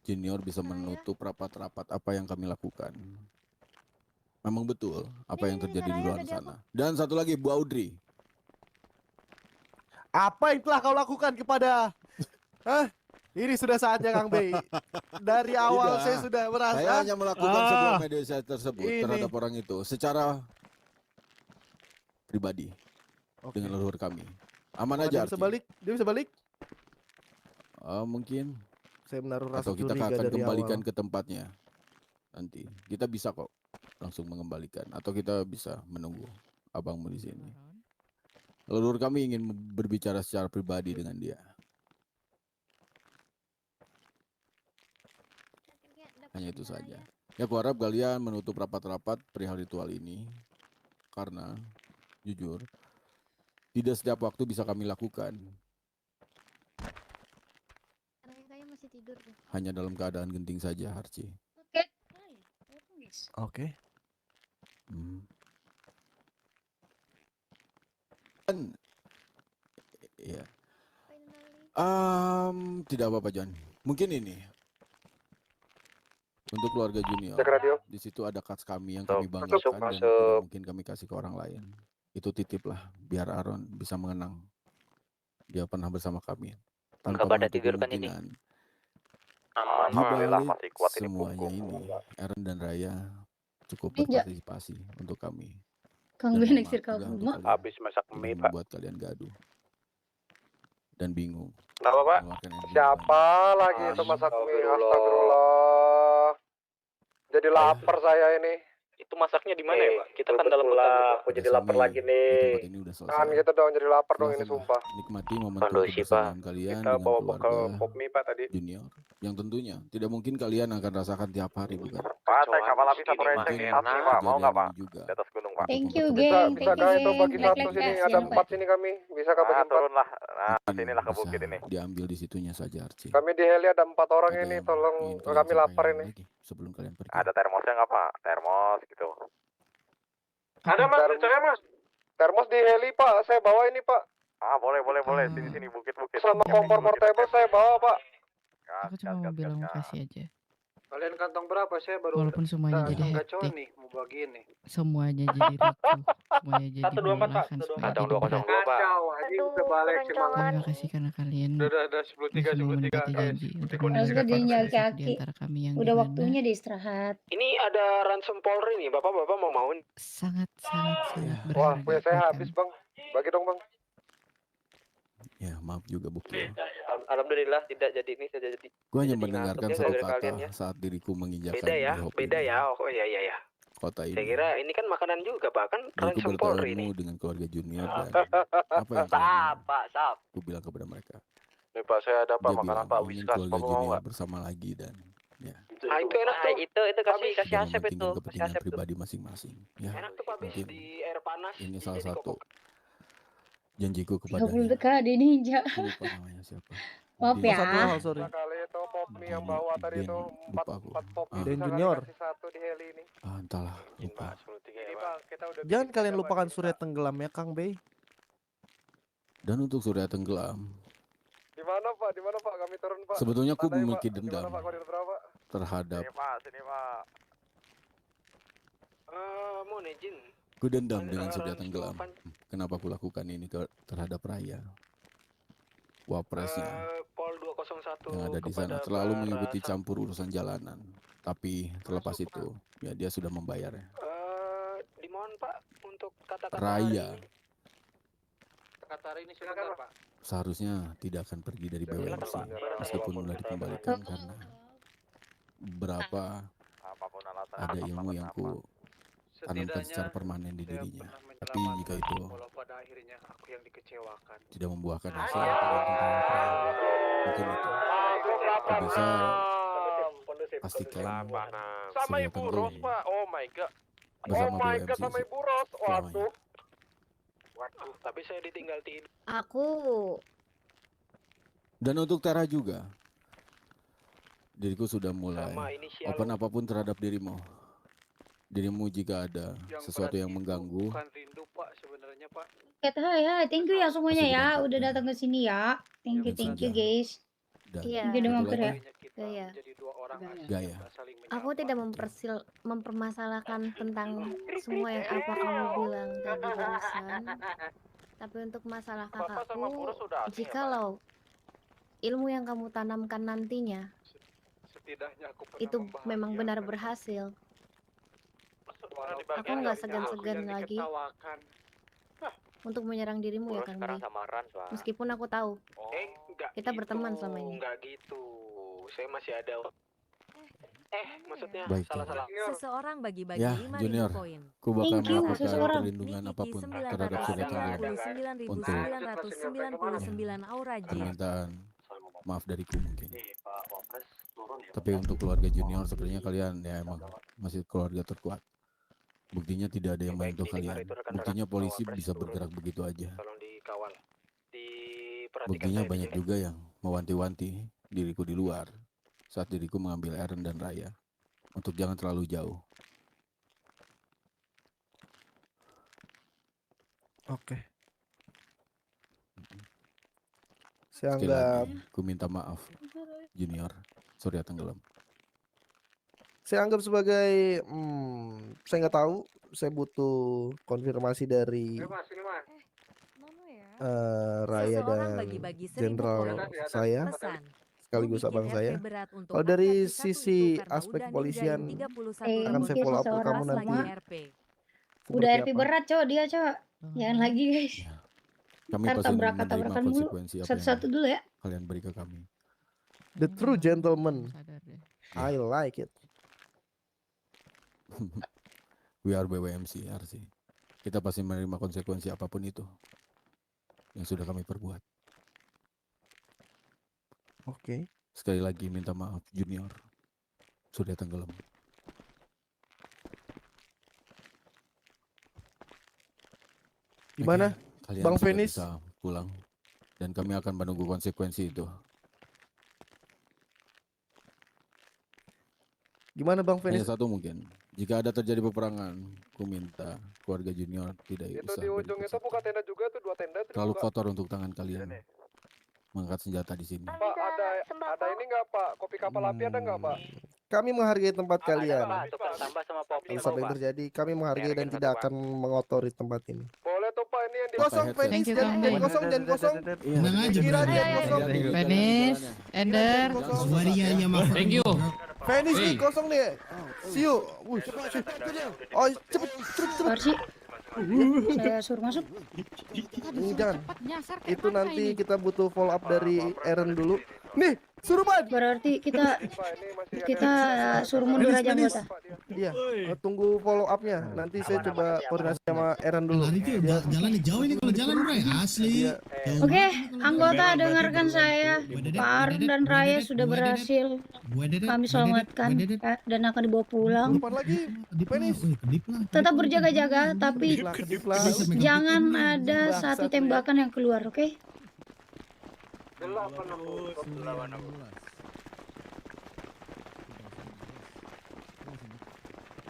Junior bisa menutup rapat-rapat apa yang kami lakukan. Memang betul apa yang terjadi di luar sana. Dan satu lagi, Bu Audrey. Apa yang telah kau lakukan kepada Ini sudah saatnya Kang Bey. Dari awal Tidak. saya sudah merasa Saya hanya melakukan sebuah mediasi tersebut ini. terhadap orang itu secara pribadi dengan leluhur kami. Aman Oh, aja. dia bisa balik? Dia bisa balik? Mungkin. Saya menaruh rasa Atau kita curiga akan dari kembalikan awal. ke tempatnya. Nanti kita bisa kok langsung mengembalikan atau kita bisa menunggu abangmu di sini. Leluhur kami ingin berbicara secara pribadi dengan dia. Hanya itu saja. Ya, aku harap kalian menutup rapat-rapat perihal ritual ini. Karena, jujur, tidak setiap waktu bisa kami lakukan. Saya masih tidur. Hanya dalam keadaan genting saja, Archie. Oke. Dan, ya. Tidak apa-apa, John. Mungkin ini. Untuk keluarga Junior, Cek radio. di situ ada cards kami yang kami Masuk, banggakan dan masuk. tidak mungkin kami kasih ke orang lain. Itu titip lah, biar Aaron bisa mengenang dia pernah bersama kami. Tanpa Kabar ada menutup tidur kan ini? kemungkinan, Alhamdulillah di masih kuat balik ini semuanya ini, Aaron dan Raya cukup Iya. berpartisipasi untuk kami. Kang Dan Bey naksir memang kamu. untuk kalian. Habis masak Tidak mie, Pak. membuat kalian gaduh dan bingung. Kenapa, Pak? Mengeluarkan energi Siapa lagi itu masak mie? Astagfirullah. Jadi lapar saya ini. Itu masaknya di mana ya, Pak? Kita kan dalam pula hutan. aku jadi lapar lagi nih. ini udah selesai. Kan gitu dong, jadi lapar dong ini sumpah. Nikmati momen Kondusi, kebersamaan kalian Kita dengan bawa ke keluarga pop mie, Pak, tadi. Junior. Yang tentunya tidak mungkin kalian akan rasakan tiap hari, bukan? Pak, saya kapal api satu recek Mungkin satu, Pak. Mau nggak, Pak? juga. Di atas gunung, Pak. Thank you, Bisa, geng. bisa Thank you, kah itu geng. bagi Black, satu black, sini? black. Ada Jangan lupa. 4 sini kami. Bisa kah bagi 4? Turunlah. Nah, sinilah ke Bisa bukit ini. diambil di situnya saja, Archie. Kami di heli ada 4 orang Ada ini. yang Tolong ingin kalian kami lapar sampaikan ini. lagi sebelum kalian pergi. Ada termosnya nggak, Pak? Termos gitu. Ada mas, mas. Termos di heli pak. Saya bawa ini pak. Ah, boleh. Sini bukit-bukit. Sama kompor portable saya bawa pak. Aku cuma mau bilang makasih aja. Kalian kantong berapa? Saya baru Walaupun semuanya jadi gacoan hektik, nih mau bagiin nih. semuanya jadi ricuh, semuanya jadi 124, Pak. melelahkan, semua Kacang jadi 202, berat. Pak. Kacau, anjing udah balik semangat. Terima kasih karena kalian Udah 10-3, selalu menepati janji untuk Harusnya dia jalan satu di kaki. antara kami yang Udah dimana waktunya dia istirahat. Ini ada ransom Polri nih, bapak-bapak mau mau? sangat Wah berharga punya saya buat habis kami. bang. Bagi dong bang. Ya, maaf juga Bukil. Alhamdulillah tidak jadi ini saja jadi. Gue hanya jadi mendengarkan ngantuk ya satu gara-gara kata kalian ya. saat diriku menginjakan Beda ya, di hop beda ini, ya. Oh iya. kota ini. Saya kira ini kan makanan juga pak, kan Aku ransom Polri bertemu nih. dengan keluarga Junior dan apa yang kalian mau? Aku bilang kepada mereka. Nih, Pak, saya ada Pak Dia makanan bilang Pak ingin Whiskas. keluarga Bapak mau Junior nggak? bersama lagi dan ya Ah itu enak tuh. Itu kasih sudah Asep itu, mementingkan kasih kepentingan Asep tuh. pribadi masing-masing. Ya, Enak tuh pak, bis mungkin di air panas. ini salah jadi satu kokok. janjiku 30 kepadanya. dekat dia ninja. Aku lupa namanya siapa. Maaf Dia- ya. Satu hal, sorry. Kali itu pop mie yang bawa tadi itu lupa aku. 4 pop mie. Ah. Dan Bisa kali Junior. kasih 1 di heli ini. Entahlah, lupa. Ini bang, kita udah Jangan bikin kalian juga, lupakan Bang. Surya Tenggelam ya Kang Bey. Dan untuk Surya Tenggelam, Di mana pak? Di mana pak? Kami turun pak. sebetulnya aku Tandai, memiliki Pak. dendam Di mana pak? Koordinat berapa? terhadap Sini, Pak. Mohon izin. Ku dendam dengan Surya Tenggelam. Kenapa aku lakukan ini terhadap Raya? Wapresnya Pol 201 yang ada di sana selalu mengikuti campur urusan jalanan. Tapi terlepas itu, ya dia sudah membayar ya. Dimohon Pak untuk kata-kata Raya kata hari ini sebentar Pak. seharusnya tidak akan pergi dari BWMC meskipun sudah dikembalikan karena berapa ada ilmu yang ku tanamkan secara permanen di dirinya. Tapi jika itu Walau pada akhirnya aku yang dikecewakan. tidak membuahkan hasil, mungkin itu aku bisa pastikan Sama Surya Ibu Tenggelam Ros, Pak. Oh my god. bersama BWMC sama Ibu Ros. Waduh. Waduh, tapi saya ditinggal tidur. Aku dan untuk Tera juga. Diriku sudah mulai open apapun terhadap dirimu. Dirimu jika ada sesuatu yang mengganggu, Bukan rindu Pak sebenarnya Pak. hai, thank you ya semuanya ya, udah datang ke sini ya. Thank you guys. Iya. Thank you udah mampir ya. Gaya. Gaya. Aku tidak mempermasalahkan tentang semua yang apa kamu bilang tadi barusan. Tapi untuk masalah kakakku, jikalau ilmu yang kamu tanamkan nantinya Setidaknya aku pernah itu memang benar berhasil, aku nggak segan-segan lagi untuk menyerang dirimu ya Kang Bi. Meskipun aku tahu kita berteman selama ini. Enggak gitu. Saya masih ada maksudnya Baik, salah-salah. Seseorang bagi-bagi ya 5.000 Junior, poin. ku bakal Thank you, melakukan seseorang. perlindungan apapun terhadap Surya Tenggelam untuk 999 aura J. permintaan maaf dariku mungkin. Tapi untuk keluarga Junior sepertinya kalian ya emang masih keluarga terkuat. Buktinya tidak ada yang bantu kalian. Buktinya polisi bisa bergerak begitu aja. Tolong dikawal. Diperhatikan Buktinya baik-baik banyak ya. juga yang mewanti-wanti diriku di luar saat diriku mengambil Eren dan Raya untuk jangan terlalu jauh. Oke. Saya Sekali anggap lagi, ku minta maaf, Junior, Surya Tenggelam. saya anggap sebagai saya nggak tahu, saya butuh konfirmasi dari Raya Seseorang dan bagi-bagi 1000 Jenderal poin. saya Pesan. sekaligus Ku bikin abang saya. RP berat untuk Kalau angkat dari si satu sisi itu karena aspek udah kepolisian ninggalin 31 akan saya rambut follow up ke pas kamu lagi nanti. RP. Udah Seperti RP apa? berat cowok dia cowok. Jangan lagi guys. Kami Ntar pasti menerima tabrakan dulu. konsekuensi apa Satu-satu yang dulu ya. kalian beri ke kami. The true gentleman. I like it. We are BWMC, RC. Kita pasti menerima konsekuensi apapun itu yang sudah kami perbuat. Oke. Sekali lagi minta maaf, Junior. Surya Tenggelam. Gimana, Kalian Bang sudah Fenis? bisa pulang dan kami akan menunggu konsekuensi itu. Gimana Bang Hanya Fenis? satu mungkin. Jika ada terjadi peperangan, ku minta keluarga Junior tidak Itu usah di ujung itu buka tenda juga tuh, 2 tenda tuh terlalu dibuka. kotor untuk tangan kalian mengangkat senjata di sini. Pak, ada ini nggak Pak? Kopi kapal api ada nggak Pak? Kami menghargai tempat kalian. Tambah sama Poppy. Kalau sampai yang terjadi, kami menghargai dan tidak akan mengotori tempat ini. Boleh tuh Pak, ini yang di Kosong, headset. Fenis, jangan kosong, jangan kosong. Tenang aja, Kira bro. dia kosong. Penis, Ender. Waria ya maaf. Thank you. Fenis nih kosong nih. Siu. Wuh, oh, cepet. Arsi. Saya suruh masuk. Ini jangan. Itu nanti kita butuh follow up dari Eren dulu. Nih, suruhan. Berarti kita suruh mundur aja anggota. Iya, tunggu follow up-nya. Nanti saya coba koordinasi sama Eren dulu. Lari tuh jalannya jauh ini kalau jalan bro asli. Oke, anggota dengarkan saya. Pak Arun dan Raya sudah berhasil kami selamatkan dan akan dibawa pulang. Tetap berjaga-jaga, tapi jangan ada satu tembakan yang keluar, oke?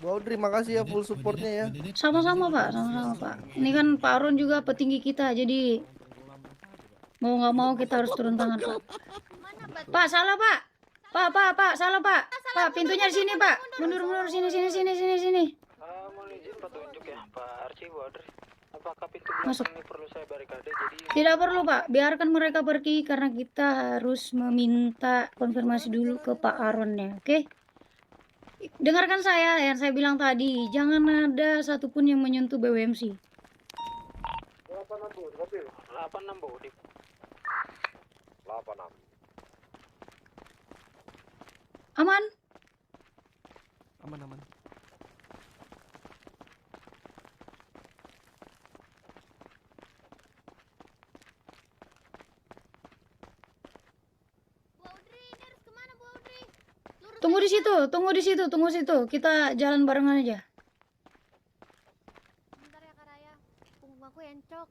Wow, terima kasih ya full supportnya ya. Sama-sama Pak, sama-sama Pak. Ini kan Pak Arun juga petinggi kita, jadi mau nggak mau kita harus turun tangan Pak. Pak, salah Pak. Pak, salah Pak. Pak, pintunya di sini Pak. Mundur, sini. Mohon izin petunjuk ya Pak Arci. Permisi Bu Audrey. Apakah pintu Masuk. belakang ini perlu saya barikade? Jadi Tidak perlu Pak, biarkan mereka pergi karena kita harus meminta konfirmasi dulu ke Pak Aronnya, oke? Dengarkan saya yang saya bilang tadi, jangan ada satupun yang menyentuh BWMC. 86 Bu, di mobil. 86 Bu. 86. Aman? Aman. Tunggu di situ. Kita jalan barengan aja. Bentar ya Kak Raya, punggung aku encok.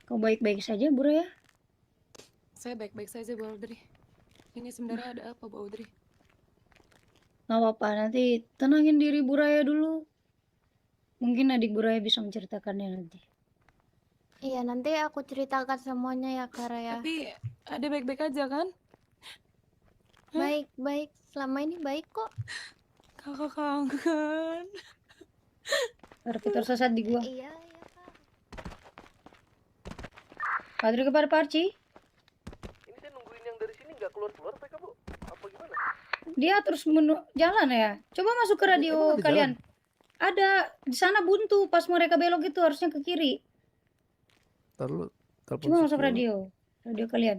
Kau baik-baik saja, Bu Raya? Saya baik-baik saja Bu Audrey. Ini sebenarnya ada apa Bu Audrey? Gak apa-apa, nanti tenangin diri Bu Raya dulu. Mungkin adik Bu Raya bisa menceritakannya nanti. Iya, nanti aku ceritakan semuanya ya Kak Raya. Tapi ada baik-baik aja kan? Baik. Selama ini baik kok. Kakak kangen. Baru kita tersesat di gua. Iya. Padri kepada Parci. Ini saya nungguin yang dari sini nggak keluar mereka Bu. Apa gimana? Dia terus jalan ya. Coba masuk ke radio Emang ada kalian. jalan? Ada di sana buntu pas mereka belok itu harusnya ke kiri. Ntar lu telepon Coba masuk secure. radio kalian.